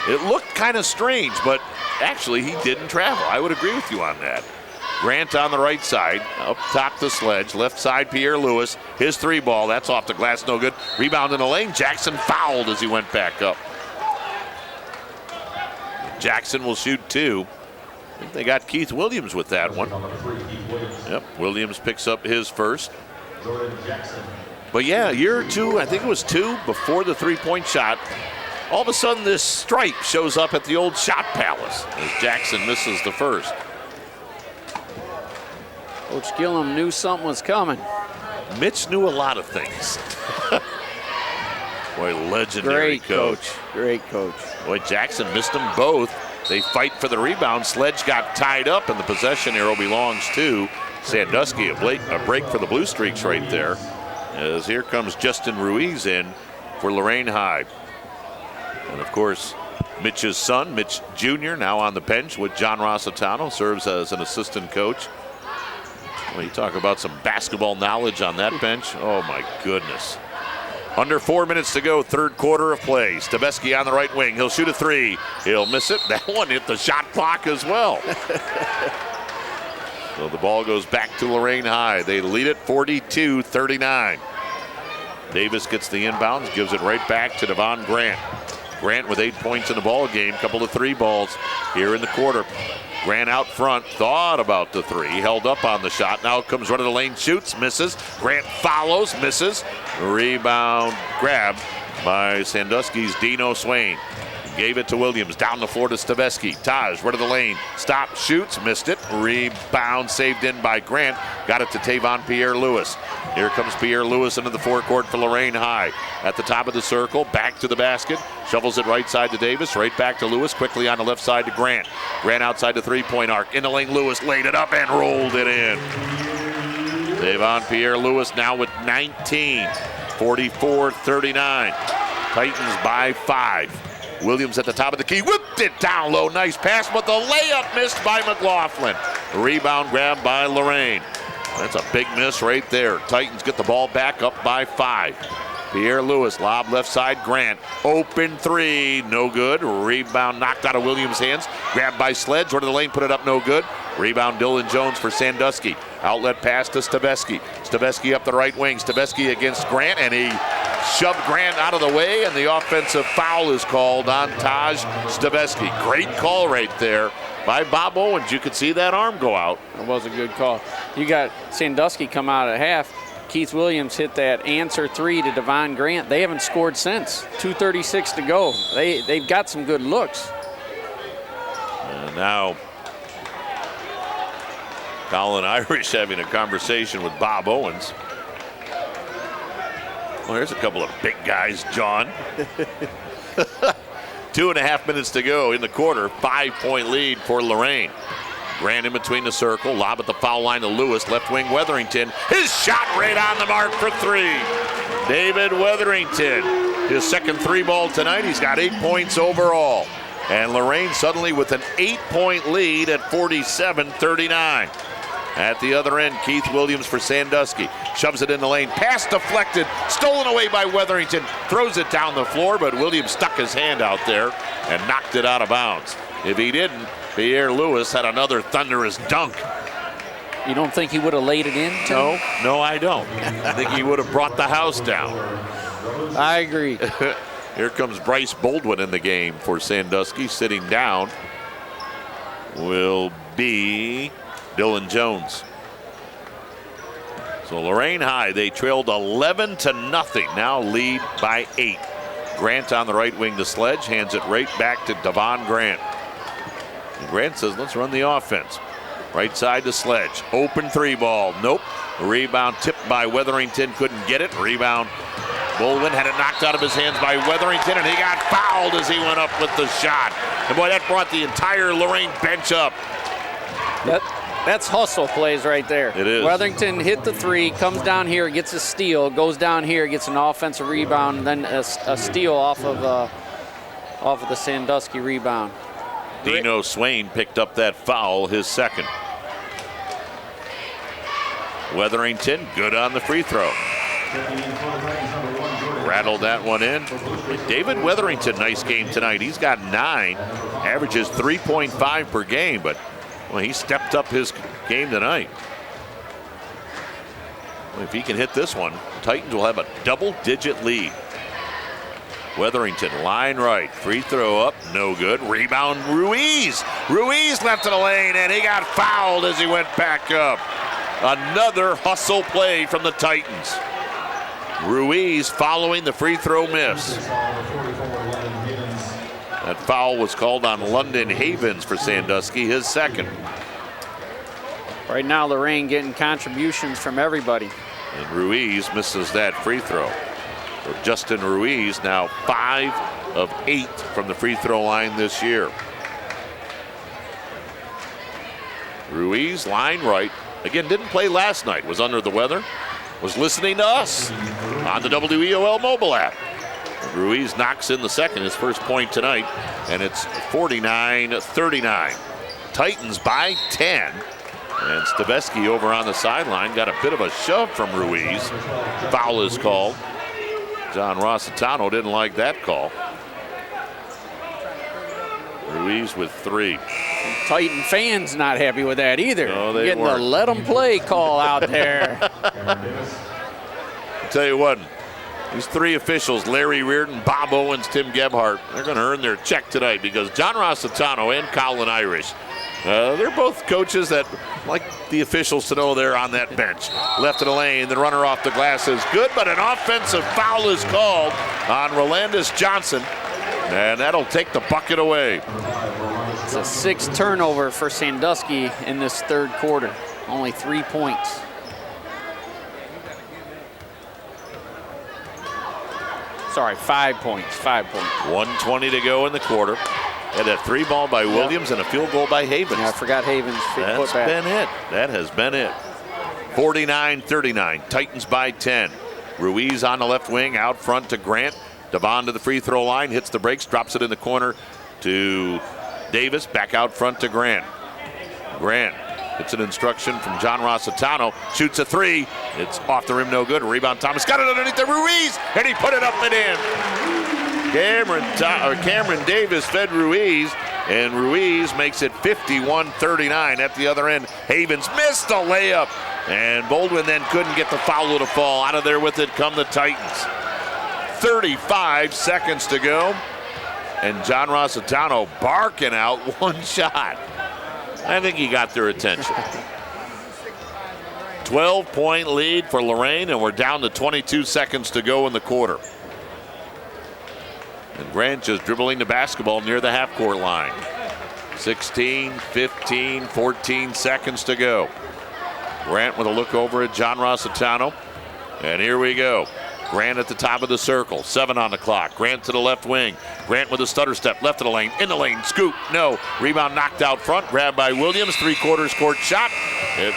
It looked kind of strange, but actually he didn't travel. I would agree with you on that. Grant on the right side, up top the Sledge. Left side, Pierre-Louis. His three ball, that's off the glass, no good. Rebound in the lane. Jackson fouled as he went back up. Jackson will shoot two. I think they got Keith Williams with that one. Yep, Williams picks up his first. But yeah, a year or two, I think it was two, before the three-point shot, all of a sudden this stripe shows up at the old shot palace as Jackson misses the first. Coach Gillum knew something was coming. Mitch knew a lot of things. Boy, legendary coach. Great coach. Boy, Jackson missed them both. They fight for the rebound. Sledge got tied up, and the possession arrow belongs to Sandusky. A break for the Blue Streaks right there. As here comes Justin Ruiz in for Lorain High. And of course, Mitch's son, Mitch Jr., now on the bench with John Rossitano, serves as an assistant coach. Well, you talk about some basketball knowledge on that bench. Oh, my goodness. Under 4 minutes to go, third quarter of play. Stebesky on the right wing. He'll shoot a three. He'll miss it. That one hit the shot clock as well. So the ball goes back to Lorain High. They lead it 42-39. Davis gets the inbounds, gives it right back to Devon Grant. Grant with 8 points in the ball game. Couple of three balls here in the quarter. Grant out front, thought about the three, held up on the shot. Now comes running the lane, shoots, misses. Grant follows, misses. Rebound grab by Sandusky's Dino Swain. Gave it to Williams, down the floor to Stebesky. Taj, running the lane, stop, shoots, missed it. Rebound saved in by Grant. Got it to Tavon Pierre-Louis. Here comes Pierre-Louis into the forecourt for Lorain High. At the top of the circle, back to the basket. Shovels it right side to Davis, right back to Lewis. Quickly on the left side to Grant. Grant outside the three-point arc. In the lane, Lewis laid it up and rolled it in. Tavon Pierre-Louis now with 19. 44-39. Titans by 5. Williams at the top of the key, whipped it down low. Nice pass, but the layup missed by McLaughlin. Rebound grab by Lorain. That's a big miss right there. Titans get the ball back up by 5. Pierre-Louis, lob left side, Grant. Open three, no good. Rebound knocked out of Williams' hands. Grabbed by Sledge, over to the lane, put it up, no good. Rebound Dylan Jones for Sandusky. Outlet pass to Stebesky. Stebesky up the right wing. Stebesky against Grant, and he shoved Grant out of the way, and the offensive foul is called on Taj Stebesky. Great call right there by Bob Owens. You could see that arm go out. It was a good call. You got Sandusky come out at half. Keith Williams hit that answer three to Devon Grant. They haven't scored since. 2:36 to go. They've got some good looks. And now Colin Irish having a conversation with Bob Owens. Well, there's a couple of big guys, John. 2.5 minutes to go in the quarter. 5-point lead for Lorain. Grant in between the circle. Lob at the foul line to Lewis. Left wing Weatherington. His shot right on the mark for three. David Weatherington. His second three ball tonight. He's got 8 points overall. And Lorain suddenly with an 8-point lead at 47-39. At the other end, Keith Williams for Sandusky. Shoves it in the lane. Pass deflected. Stolen away by Weatherington. Throws it down the floor, but Williams stuck his hand out there and knocked it out of bounds. If he didn't, Pierre Lewis had another thunderous dunk. You don't think he would have laid it in? No, I don't. I think he would have brought the house down. I agree. Here comes Bryce Baldwin in the game for Sandusky. Sitting down will be Dylan Jones. So Lorain High, they trailed 11-0, now lead by 8. Grant on the right wing to Sledge, hands it right back to Devon Grant. And Grant says, let's run the offense. Right side to Sledge, open 3-ball, nope. Rebound tipped by Weatherington, couldn't get it. Rebound, Baldwin had it knocked out of his hands by Weatherington, and he got fouled as he went up with the shot. And boy, that brought the entire Lorain bench up. That's hustle plays right there. It is. Weatherington hit the 3, comes down here, gets a steal, goes down here, gets an offensive rebound, then a steal off of the Sandusky rebound. Dino Swain picked up that foul, his second. Weatherington, good on the free throw. Rattled that one in. David Weatherington, nice game tonight. He's got 9, averages 3.5 per game, but well, he stepped up his game tonight. Well, if he can hit this one, Titans will have a double-digit lead. Weatherington, line right, free throw up, no good. Rebound, Ruiz. Ruiz left in the lane, and he got fouled as he went back up. Another hustle play from the Titans. Ruiz following the free throw miss. That foul was called on London Havens for Sandusky, his second. Right now, Lorain getting contributions from everybody. And Ruiz misses that free throw. So Justin Ruiz now 5 of 8 from the free throw line this year. Ruiz, line right. Again, didn't play last night, was under the weather, was listening to us on the WEOL mobile app. Ruiz knocks in the second, his first point tonight, and it's 49-39. Titans by 10. And Sandusky over on the sideline got a bit of a shove from Ruiz. Foul is called. John Rossitano didn't like that call. Ruiz with 3. Titan fans not happy with that either. No, they getting weren't. the let them play call out there. I'll tell you what, these 3 officials, Larry Reardon, Bob Owens, Tim Gebhardt, they're going to earn their check tonight because John Rossitano and Colin Irish, they're both coaches that like the officials to know they're on that bench. Left of the lane, the runner off the glass is good, but an offensive foul is called on Rolandis Johnson, and that'll take the bucket away. It's a 6th turnover for Sandusky in this third quarter. Only 3 points. Sorry, 5 points. 5 points. 1:20 to go in the quarter. And a 3-ball by Williams and a field goal by Havens. Yeah, I forgot Havens. That's been it. That has been it. 49-39. Titans by 10. Ruiz on the left wing, out front to Grant. Devon to the free throw line, hits the brakes, drops it in the corner to Davis. Back out front to Grant. Grant gets an instruction from John Rossitano. Shoots a 3. It's off the rim, no good. Rebound, Thomas got it underneath the Ruiz, and he put it up and in. Cameron Davis fed Ruiz, and Ruiz makes it 51-39 at the other end. Havens missed the layup, and Baldwin then couldn't get the foul to fall. Out of there with it come the Titans. 35 seconds to go, and John Rossitano barking out one shot. I think he got their attention. 12-point lead for Lorain, and we're down to 22 seconds to go in the quarter. And Grant just dribbling the basketball near the half-court line. 16, 15, 14 seconds to go. Grant with a look over at John Rossitano. And here we go. Grant at the top of the circle. 7 on the clock. Grant to the left wing. Grant with a stutter step. Left of the lane. In the lane. Scoop. No. Rebound knocked out front. Grabbed by Williams. 3/4 court shot. It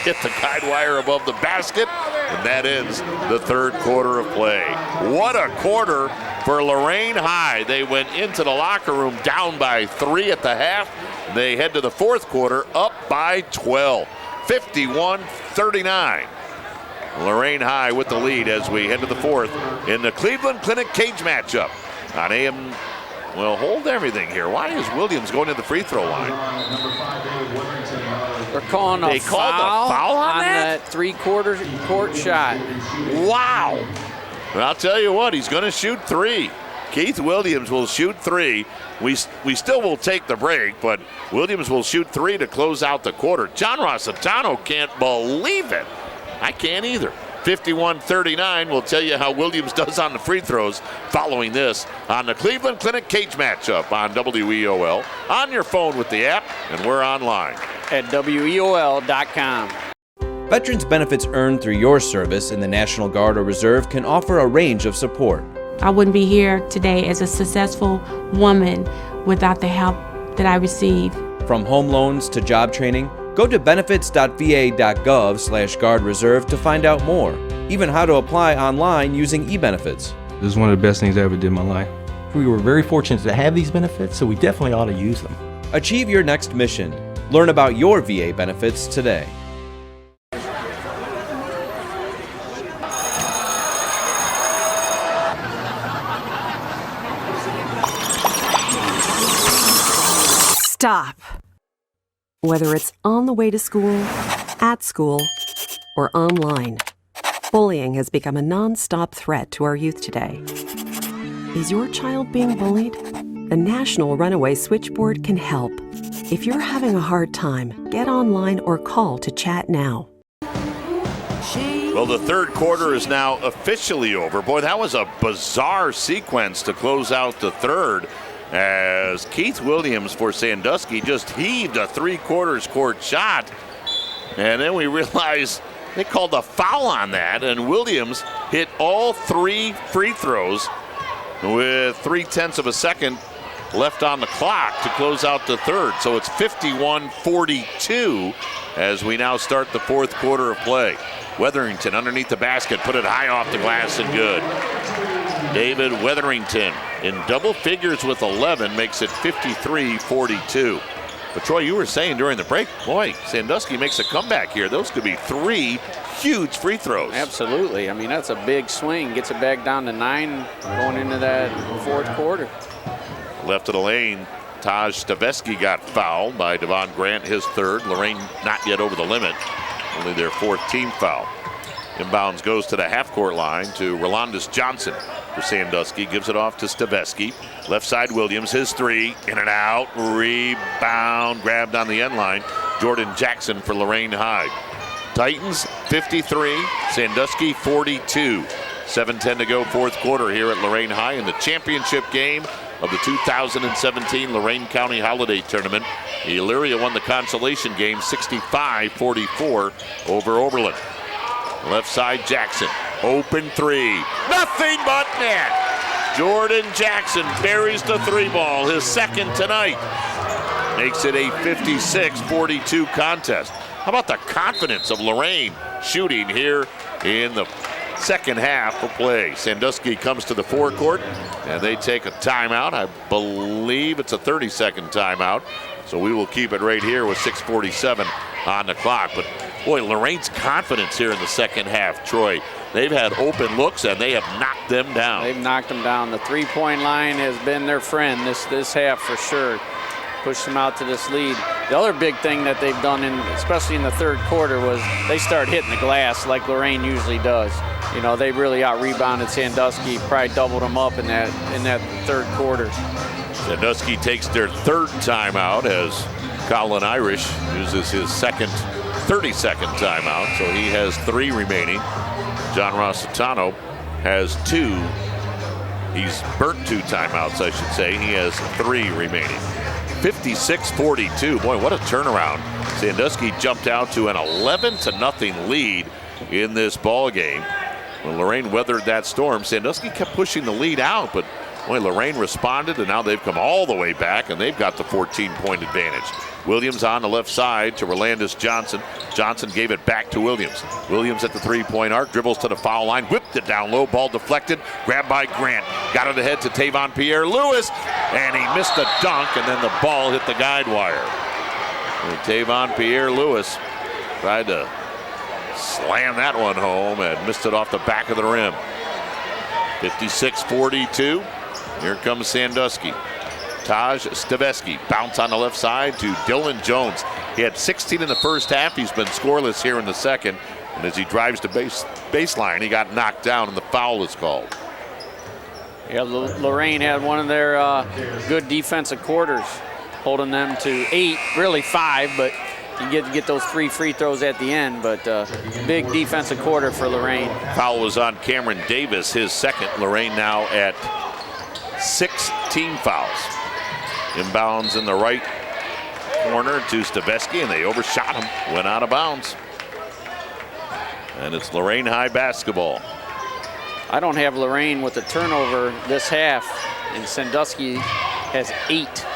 hit the guide wire above the basket. And that ends the third quarter of play. What a quarter for Lorain High. They went into the locker room down by 3 at the half. They head to the fourth quarter up by 12. 51-39. Lorain High with the lead as we head to the fourth in the Cleveland Clinic cage matchup on AM. Well, hold everything here. Why is Williams going to the free throw line? They're calling a foul on that three-quarter court shot. Wow. But I'll tell you what, he's going to shoot three. Keith Williams will shoot three. We still will take the break, but Williams will shoot three to close out the quarter. John Rossitano can't believe it. I can't either. 51-39. We'll tell you how Williams does on the free throws following this on the Cleveland Clinic cage matchup on WEOL, on your phone with the app, and we're online at WEOL.com. Veterans benefits earned through your service in the National Guard or Reserve can offer a range of support. I wouldn't be here today as a successful woman without the help that I received. From home loans to job training, go to benefits.va.gov/Guard Reserve to find out more, even how to apply online using e-benefits. This is one of the best things I ever did in my life. We were very fortunate to have these benefits, so we definitely ought to use them. Achieve your next mission. Learn about your VA benefits today. Stop. Whether it's on the way to school, at school, or online, bullying has become a non-stop threat to our youth today. Is your child being bullied? The National Runaway Switchboard can help. If you're having a hard time, get online or call to chat now. Well, the third quarter is now officially over. Boy, that was a bizarre sequence to close out the third, as Keith Williams for Sandusky just heaved a three-quarters court shot. And then we realized they called a foul on that, and Williams hit all three free throws with 0.3 of a second left on the clock to close out the third. So it's 51-42 as we now start the fourth quarter of play. Weatherington underneath the basket, put it high off the glass and good. David Weatherington in double figures with 11 makes it 53-42. But Troy, you were saying during the break, boy, Sandusky makes a comeback here. Those could be three huge free throws. Absolutely. I mean, that's a big swing. Gets it back down to 9 going into that fourth quarter. Left of the lane, Taj Stavesky got fouled by Devon Grant, his third. Lorain not yet over the limit, only their fourth team foul. Inbounds goes to the half-court line to Rolandis Johnson for Sandusky. Gives it off to Stavesky. Left side Williams, his three, in and out. Rebound, grabbed on the end line. Jordan Jackson for Lorain High. Titans 53, Sandusky 42. 7:10 to go, fourth quarter here at Lorain High in the championship game of the 2017 Lorain County Holiday Tournament. Elyria won the consolation game 65-44 over Oberlin. Left side Jackson, open three, nothing but net. Jordan Jackson buries the three ball, his second tonight. Makes it a 56-42 contest. How about the confidence of Lorain shooting here in the second half of play? Sandusky comes to the forecourt and they take a timeout. I believe it's a 30-second timeout. So we will keep it right here with 6:47 on the clock. But boy, Lorain's confidence here in the second half, Troy. They've had open looks and they have knocked them down. They've knocked them down. The three-point line has been their friend this half for sure. Pushed them out to this lead. The other big thing that they've done, especially in the third quarter, was they start hitting the glass like Lorain usually does. You know, they really out-rebounded Sandusky, probably doubled them up in that third quarter. Sandusky takes their third timeout as Colin Irish uses his second 30-second timeout, so he has 3 remaining. John Rossitano has 2. He's burnt 2 timeouts, I should say. He has 3 remaining. 56-42. Boy, what a turnaround. Sandusky jumped out to an 11-0 lead in this ball game. When Lorain weathered that storm, Sandusky kept pushing the lead out, but boy, Lorain responded, and now they've come all the way back, and they've got the 14-point advantage. Williams on the left side to Rolandis Johnson. Johnson gave it back to Williams. Williams at the three-point arc, dribbles to the foul line, whipped it down low, ball deflected, grabbed by Grant. Got it ahead to Tavon Pierre-Lewis, and he missed the dunk, and then the ball hit the guide wire. And Tavon Pierre-Lewis Tried to slam that one home and missed it off the back of the rim. 56-42. Here comes Sandusky. Taj Stavesky bounce on the left side to Dylan Jones. He had 16 in the first half. He's been scoreless here in the second. And as he drives to baseline, he got knocked down and the foul is called. Yeah, Lorain had one of their good defensive quarters, holding them to 8, really 5, but you get those 3 free throws at the end, but big defensive quarter for Lorain. Foul was on Cameron Davis, his second. Lorain now at 6 team fouls. Inbounds in the right corner to Stavesky, and they overshot him, went out of bounds. And it's Lorain High basketball. I don't have Lorain with a turnover this half, and Sandusky has 8.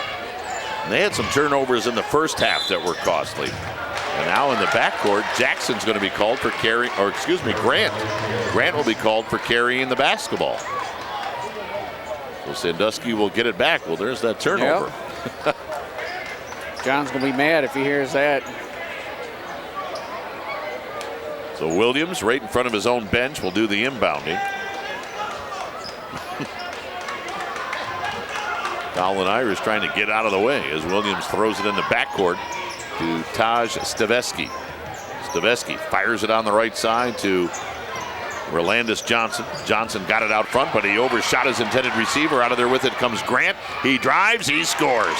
And they had some turnovers in the first half that were costly. And now in the backcourt, Jackson's going to be called for carrying, or excuse me, Grant. Grant will be called for carrying the basketball. So Sandusky will get it back. Well, there's that turnover. Yep. John's going to be mad if he hears that. So Williams, right in front of his own bench, will do the inbounding. Colin Irish trying to get out of the way as Williams throws it in the backcourt to Taj Stavesky. Stavesky fires it on the right side to Rolandis Johnson. Johnson got it out front, but he overshot his intended receiver. Out of there with it comes Grant. He drives, he scores.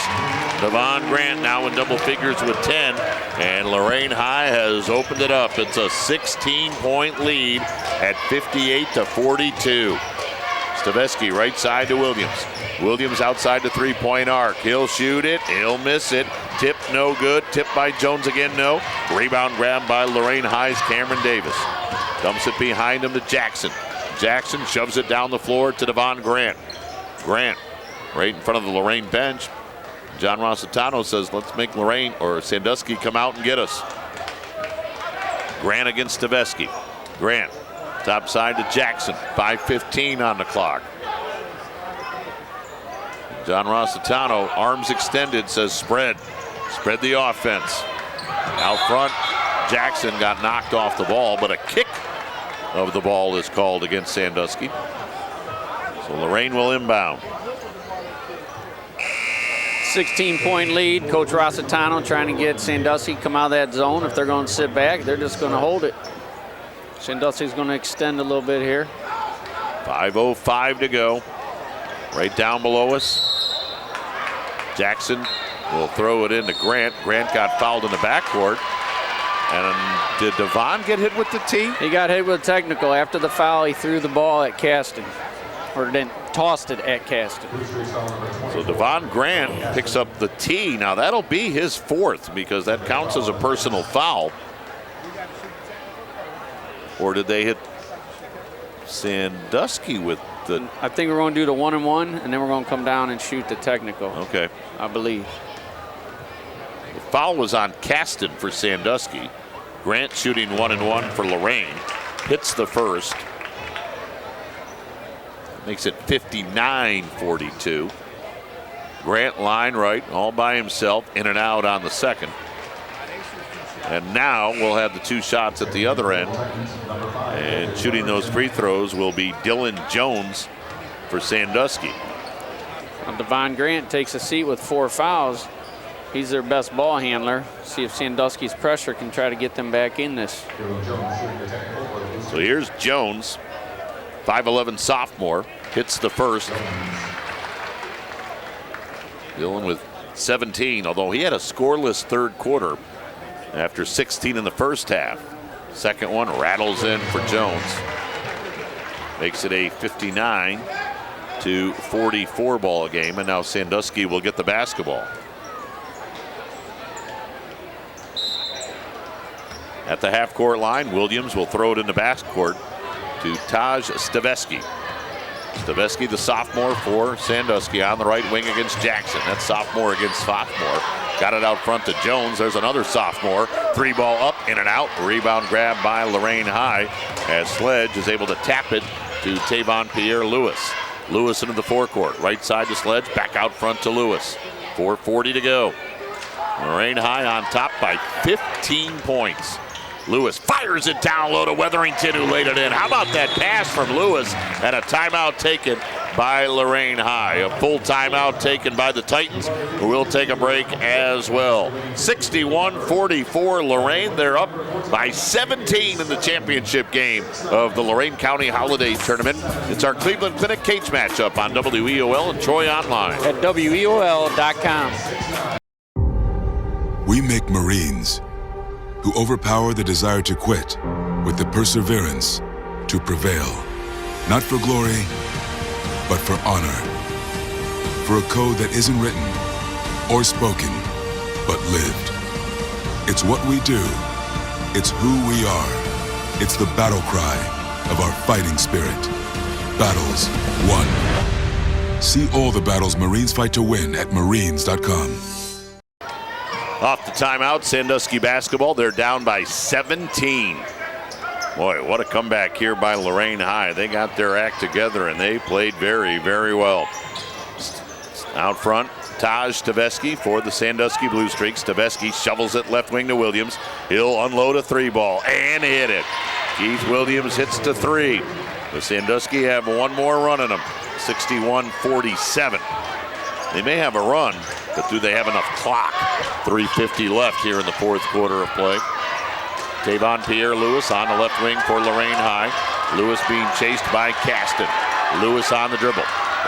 Devon Grant now in double figures with 10, and Lorain High has opened it up. It's a 16-point lead at 58-42. Stavesky right side to Williams. Williams outside the three-point arc. He'll shoot it, he'll miss it. Tip no good, tipped by Jones again, no. Rebound grab by Lorain High's Cameron Davis. Dumps it behind him to Jackson. Jackson shoves it down the floor to Devon Grant. Grant right in front of the Lorain bench. John Rossitano says, let's make Lorain or Sandusky come out and get us. Grant against Stavesky. Grant, top side to Jackson. 5:15 on the clock. John Rossitano, arms extended, says spread. Spread the offense. Out front, Jackson got knocked off the ball, but a kick of the ball is called against Sandusky. So Lorain will inbound. 16-point lead. Coach Rossitano trying to get Sandusky come out of that zone. If they're going to sit back, they're just going to hold it. Sandusky's going to extend a little bit here. 5:05 to go. Right down below us. Jackson will throw it into Grant. Grant got fouled in the backcourt. And did Devon get hit with the tee? He got hit with a technical. After the foul, he threw the ball at Caston, or then tossed it at Caston. So Devon Grant picks up the tee. Now that'll be his 4th because that counts as a personal foul. Or did they hit Sandusky with the... I think we're going to do the 1-and-1, and then we're going to come down and shoot the technical. Okay. I believe. The foul was on Caston for Sandusky. Grant shooting 1-and-1 for Lorain. Hits the first. Makes it 59-42. Grant line right, all by himself, in and out on the second. And now we'll have the 2 shots at the other end. And shooting those free throws will be Dylan Jones for Sandusky. Well, Devon Grant takes a seat with 4 fouls. He's their best ball handler. See if Sandusky's pressure can try to get them back in this. So here's Jones, 5'11" sophomore, hits the first. Dylan with 17, although he had a scoreless third quarter after 16 in the first half. Second one rattles in for Jones. Makes it a 59-44 ball game, and now Sandusky will get the basketball. At the half-court line, Williams will throw it in the backcourt to Taj Stavesky. Stavesky, the sophomore for Sandusky, on the right wing against Jackson. That's sophomore against sophomore. Got it out front to Jones. There's another sophomore. 3-ball up, in and out. Rebound grab by Lorain High as Sledge is able to tap it to Tavon Pierre-Lewis. Lewis into the forecourt. Right side to Sledge. Back out front to Lewis. 4:40 to go. Lorain High on top by 15 points. Lewis fires it down low to Weatherington, who laid it in. How about that pass from Lewis and a timeout taken by Lorain High? A full timeout taken by the Titans, who will take a break as well. 61-44 Lorain. They're up by 17 in the championship game of the Lorain County Holiday Tournament. It's our Cleveland Clinic cage matchup on WEOL and Troy Online. At WEOL.com. We make Marines who overpower the desire to quit with the perseverance to prevail. Not for glory, but for honor. For a code that isn't written or spoken, but lived. It's what we do. It's who we are. It's the battle cry of our fighting spirit. Battles won. See all the battles Marines fight to win at marines.com. Off the timeout, Sandusky basketball. They're down by 17. Boy, what a comeback here by Lorain High. They got their act together and they played very, very well. Out front, Taj Stavesky for the Sandusky Blue Streaks. Stavesky shovels it left wing to Williams. He'll unload a three ball and hit it. Keith Williams hits to three. The Sandusky have one more run in them. 61-47. They may have a run, but do they have enough clock? 3:50 left here in the fourth quarter of play. Tavon Pierre-Lewis on the left wing for Lorain High. Lewis being chased by Caston. Lewis on the dribble.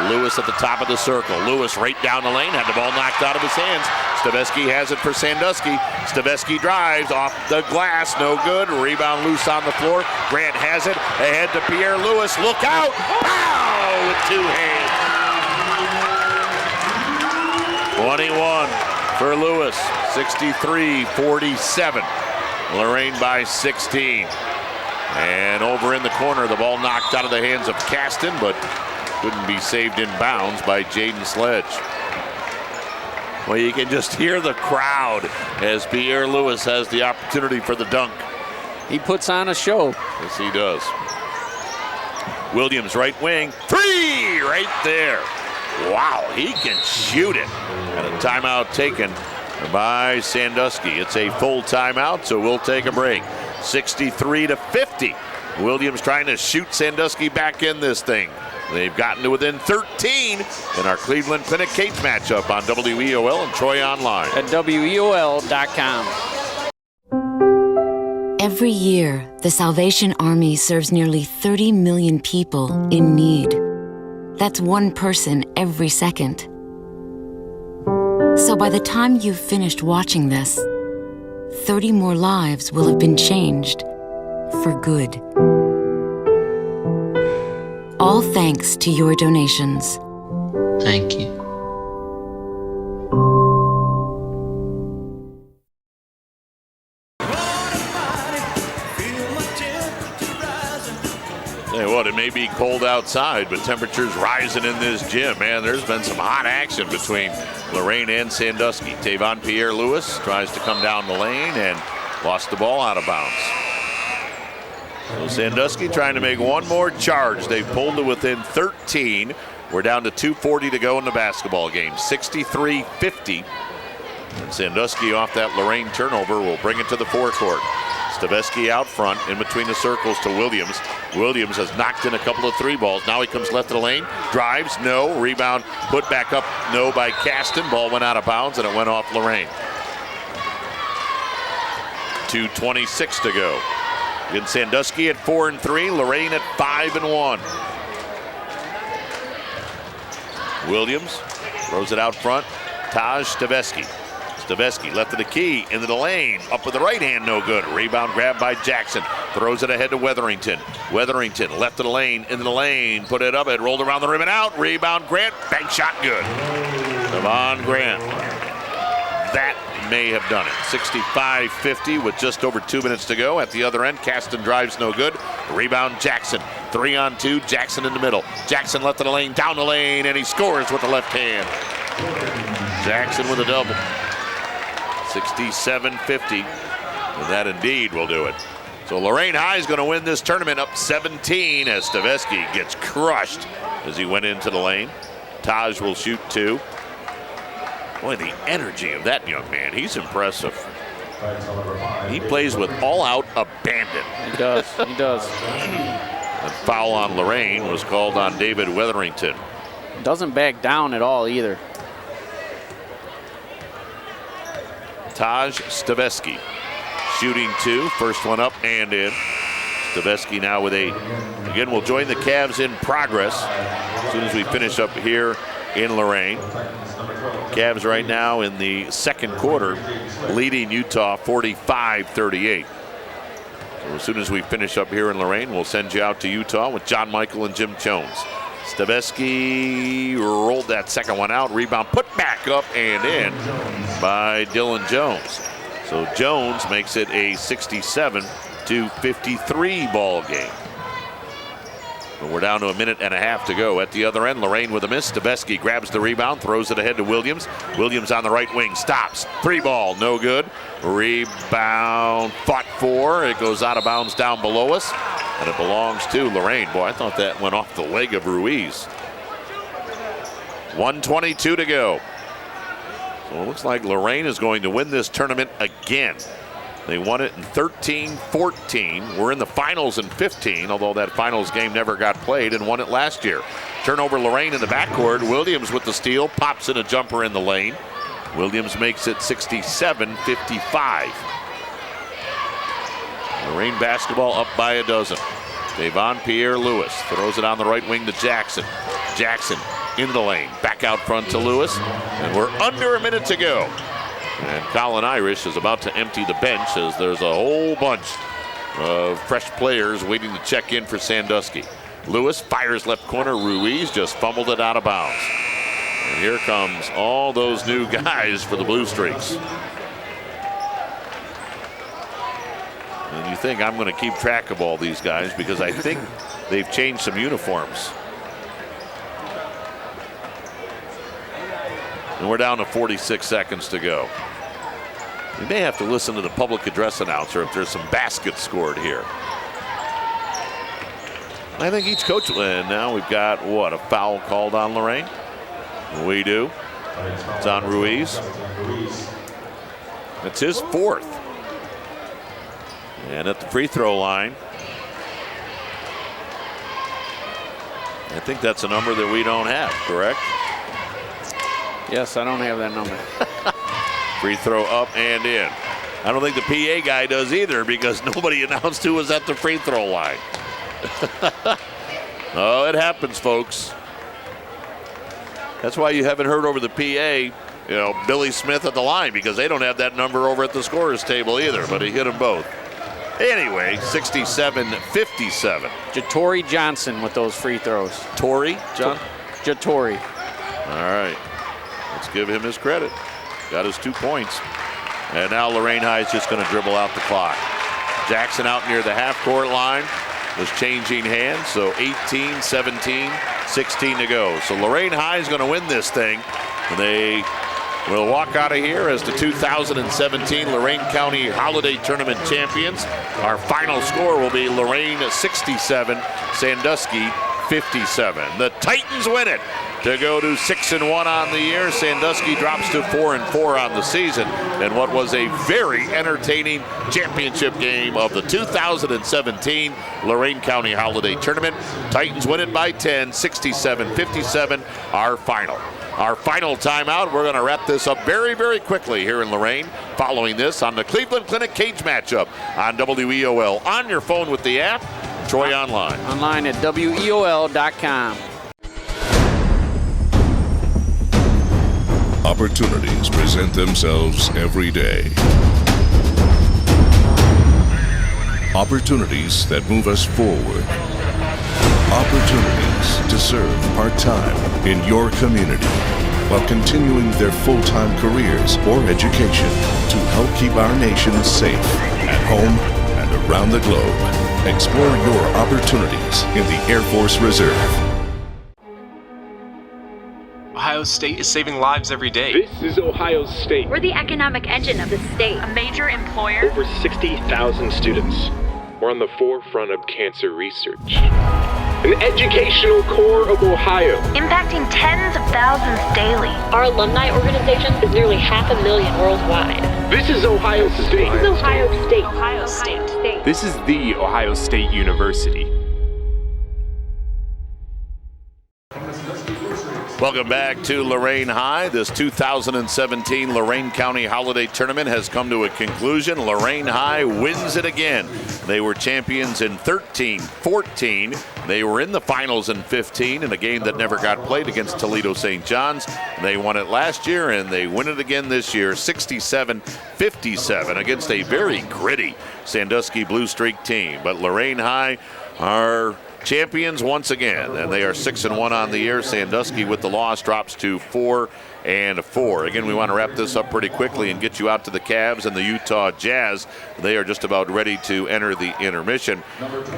Lewis at the top of the circle. Lewis right down the lane, had the ball knocked out of his hands. Stavesky has it for Sandusky. Stavesky drives off the glass, no good. Rebound loose on the floor. Grant has it, ahead to Pierre-Lewis. Look out! Pow! With two hands. 21 for Lewis, 63-47. Lorain by 16. And over in the corner, the ball knocked out of the hands of Caston, but couldn't be saved in bounds by Jaden Sledge. Well, you can just hear the crowd as Pierre-Lewis has the opportunity for the dunk. He puts on a show. Yes, he does. Williams, right wing, three right there. Wow, he can shoot it. And a timeout taken by Sandusky. It's a full timeout, so we'll take a break. 63-50. Williams trying to shoot Sandusky back in this thing. They've gotten to within 13 in our Cleveland Clinic cage matchup on WEOL and Troy Online. At WEOL.com. Every year, the Salvation Army serves nearly 30 million people in need. That's one person every second. So by the time you've finished watching this, 30 more lives will have been changed for good. All thanks to your donations. Thank you. It may be cold outside, but temperatures rising in this gym. Man, there's been some hot action between Lorain and Sandusky. Tavon Pierre-Lewis tries to come down the lane and lost the ball out of bounds. So Sandusky trying to make one more charge. They've pulled to within 13. We're down to 2:40 to go in the basketball game. 63-50. And Sandusky off that Lorain turnover will bring it to the forecourt. Stavesky out front, in between the circles to Williams. Williams has knocked in a couple of three balls. Now he comes left of the lane, drives, no. Rebound put back up, no, by Caston. Ball went out of bounds and it went off Lorain. 2:26 to go. In Sandusky at 4-3, Lorain at 5-1. Williams throws it out front. Taj Stavesky. Stavesky left of the key, into the lane, up with the right hand, no good. Rebound grab by Jackson, throws it ahead to Weatherington. Weatherington left of the lane, into the lane, put it up, it rolled around the rim and out. Rebound Grant, bank shot good. Devon Grant. That may have done it. 65-50 with just over 2 minutes to go. At the other end, Caston drives, no good. Rebound Jackson, 3-on-2, Jackson in the middle. Jackson left of the lane, down the lane, and he scores with the left hand. Jackson with a double. 67-50, and that indeed will do it. So Lorain High is going to win this tournament up 17 as Stavesky gets crushed as he went into the lane. Taj will shoot two. Boy, the energy of that young man, he's impressive. He plays with all-out abandon. He does. He does. A foul on Lorain was called on David Wetherington. Doesn't back down at all either. Taj Stavesky shooting 2. First one up and in. Stavesky now with 8. Again, we'll join the Cavs in progress as soon as we finish up here in Lorain. Cavs right now in the second quarter leading Utah 45-38. So as soon as we finish up here in Lorain, we'll send you out to Utah with John Michael and Jim Jones. Stavesky rolled that second one out. Rebound put back up and in by Dylan Jones. So Jones makes it a 67-53 ball game. But we're down to a minute and a half to go. At the other end, Lorain with a miss. Stavesky grabs the rebound, throws it ahead to Williams. Williams on the right wing, stops. 3 ball, no good. Rebound fought for. It goes out of bounds down below us. And it belongs to Lorain. Boy, I thought that went off the leg of Ruiz. 1:22 to go. So it looks like Lorain is going to win this tournament again. They won it in 13-14. We're in the finals in 15, although that finals game never got played, and won it last year. Turnover Lorain in the backcourt. Williams with the steal, pops in a jumper in the lane. Williams makes it 67-55. Lorain basketball up by a dozen. Devon Pierre-Lewis throws it on the right wing to Jackson. Jackson in the lane, back out front to Lewis, and we're under a minute to go. And Colin Irish is about to empty the bench as there's a whole bunch of fresh players waiting to check in for Sandusky. Lewis fires left corner. Ruiz just fumbled it out of bounds. And here comes all those new guys for the Blue Streaks. And you think I'm going to keep track of all these guys because I think they've changed some uniforms. And we're down to 46 seconds to go. We may have to listen to the public address announcer if there's some baskets scored here. I think each coach, and now we've got, what, a foul called on Lorain? We do. It's on Ruiz. It's his 4th. And at the free throw line, I think that's a number that we don't have, correct? Yes, I don't have that number. Free throw up and in. I don't think the PA guy does either because nobody announced who was at the free throw line. Oh, it happens, folks. That's why you haven't heard over the PA, Billy Smith at the line, because they don't have that number over at the scorer's table either, but he hit them both. Anyway, 67-57. Jatori Johnson with those free throws. Tory? John? Jatori. All right. Let's give him his credit. Got his 2 points. And now Lorain High is just going to dribble out the clock. Jackson out near the half-court line was changing hands. So 18, 17, 16 to go. So Lorain High is going to win this thing. And they will walk out of here as the 2017 Lorain County Holiday Tournament champions. Our final score will be Lorain 67, Sandusky 57. The Titans win it to go to 6-1 on the year. Sandusky drops to 4-4 on the season. And what was a very entertaining championship game of the 2017 Lorain County Holiday Tournament. Titans win it by 10, 67-57, our final. Our final timeout. We're going to wrap this up very, very quickly here in Lorain. Following this on the Cleveland Clinic Cage matchup on WEOL. On your phone with the app, Troy Online. Online at WEOL.com. Opportunities present themselves every day. Opportunities that move us forward. Opportunities to serve part-time in your community while continuing their full-time careers or education to help keep our nation safe at home and around the globe. Explore your opportunities in the Air Force Reserve. Ohio State is saving lives every day. This is Ohio State. We're the economic engine of the state. A major employer. Over 60,000 students. We're on the forefront of cancer research. An educational core of Ohio. Impacting tens of thousands daily. Our alumni organization is nearly 500,000 worldwide. This is Ohio State. This is Ohio State. Ohio State. This is the Ohio State University. Welcome back to Lorain High. This 2017 Lorain County Holiday Tournament has come to a conclusion. Lorain High wins it again. They were champions in 13, 14. They were in the finals in 15 in a game that never got played against Toledo St. John's. They won it last year, and they win it again this year, 67-57 against a very gritty Sandusky Blue Streak team. But Lorain High are champions once again, and they are 6-1 on the year. Sandusky, with the loss, drops to 4-4. Again, we want to wrap this up pretty quickly and get you out to the Cavs and the Utah Jazz. They are just about ready to enter the intermission.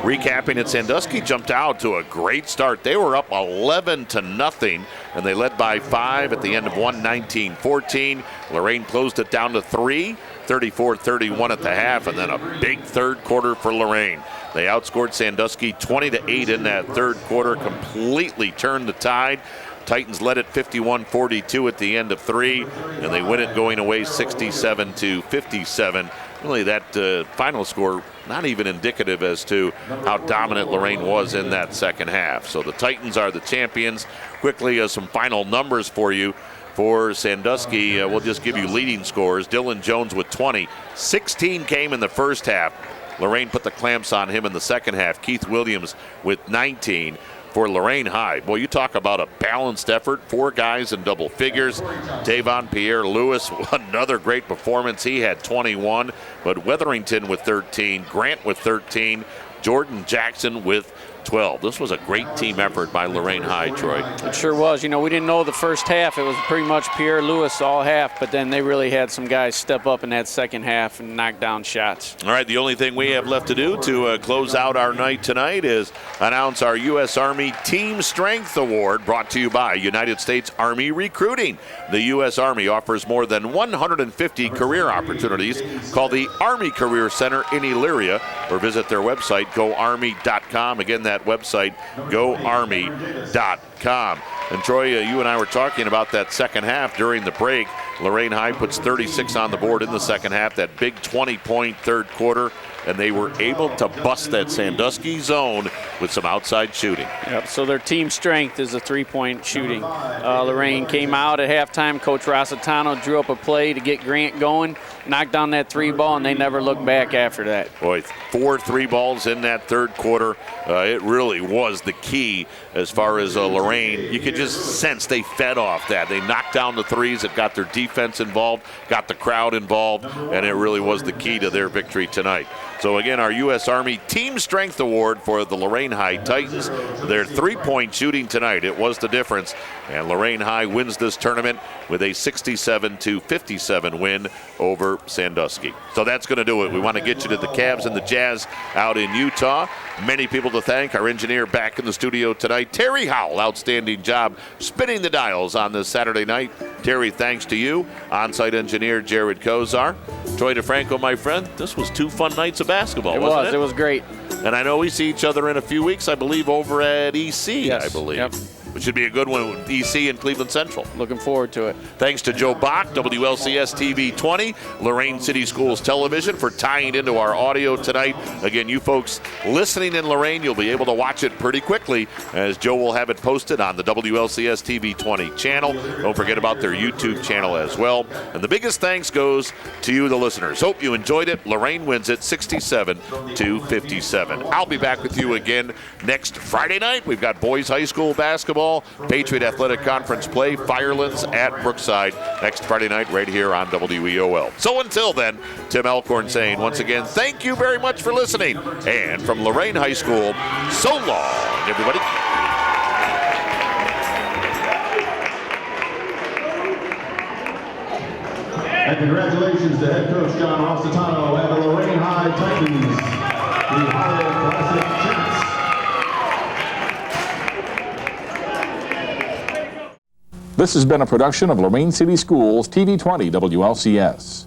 Recapping it, Sandusky jumped out to a great start. They were up 11-0, and they led by 5 at the end of 1:19-14. Lorain closed it down to 3, 34-31 at the half, and then a big third quarter for Lorain. They outscored Sandusky 20-8 in that third quarter, completely turned the tide. Titans led it 51-42 at the end of 3, and they win it going away 67-57. Really, that final score not even indicative as to how dominant Lorain was in that second half. So the Titans are the champions. Quickly, some final numbers for you. For Sandusky, we'll just give you leading scores. Dylan Jones with 20. 16 came in the first half. Lorain put the clamps on him in the second half. Keith Williams with 19. For Lorain High, boy, you talk about a balanced effort. 4 guys in double figures. Davon Pierre-Lewis, another great performance. He had 21. But Wetherington with 13. Grant with 13. Jordan Jackson with 12. This was a great team effort by Lorain High, Troy. It sure was. You know, we didn't know the first half. It was pretty much Pierre-Lewis all half, but then they really had some guys step up in that second half and knock down shots. All right, the only thing we have left to do to close out our night tonight is announce our U.S. Army Team Strength Award, brought to you by United States Army Recruiting. The U.S. Army offers more than 150 career opportunities. Call the Army Career Center in Elyria or visit their website, goarmy.com. Again, that website, goarmy.com. And Troy, you and I were talking about that second half during the break. Lorain High puts 36 on the board in the second half, that big 20-point third quarter, and they were able to bust that Sandusky zone with some outside shooting. Yep, so their team strength is a three-point shooting. Lorain came out at halftime. Coach Rossitano drew up a play to get Grant going, knocked down that 3-ball, and they never looked back after that. Boy, 4 3-balls in that third quarter. It really was the key as far as Lorain. You could just sense they fed off that. They knocked down the threes. It got their defense involved, got the crowd involved, and it really was the key to their victory tonight. So again, our U.S. Army Team Strength Award for the Lorain High Titans. Their 3-point shooting tonight, it was the difference. And Lorain High wins this tournament with a 67-57 win over Sandusky. So that's going to do it. We want to get you to the Cavs and the Jazz out in Utah. Many people to thank. Our engineer back in the studio tonight, Terry Howell. Outstanding job spinning the dials on this Saturday night. Terry, thanks to you. On-site engineer Jared Kozar. Troy DeFranco, my friend, this was 2 fun nights of basketball, wasn't it? It was great. And I know we see each other in a few weeks, I believe, over at EC, yes. I believe. Yep. It should be a good one with EC and Cleveland Central. Looking forward to it. Thanks to Joe Bach, WLCS TV 20, Lorain City Schools Television for tying into our audio tonight. Again, you folks listening in Lorain, you'll be able to watch it pretty quickly as Joe will have it posted on the WLCS TV 20 channel. Don't forget about their YouTube channel as well. And the biggest thanks goes to you, the listeners. Hope you enjoyed it. Lorain wins it 67-57. I'll be back with you again next Friday night. We've got boys high school basketball, Patriot Athletic Conference play, Firelands at Brookside next Friday night right here on WEOL. So until then, Tim Alcorn saying once again, thank you very much for listening. And from Lorain High School, so long, everybody. And congratulations to head coach John Rossitano and the Lorain High Titans, the Holiday Classic champs. This has been a production of Lorain City Schools TV 20 WLCS.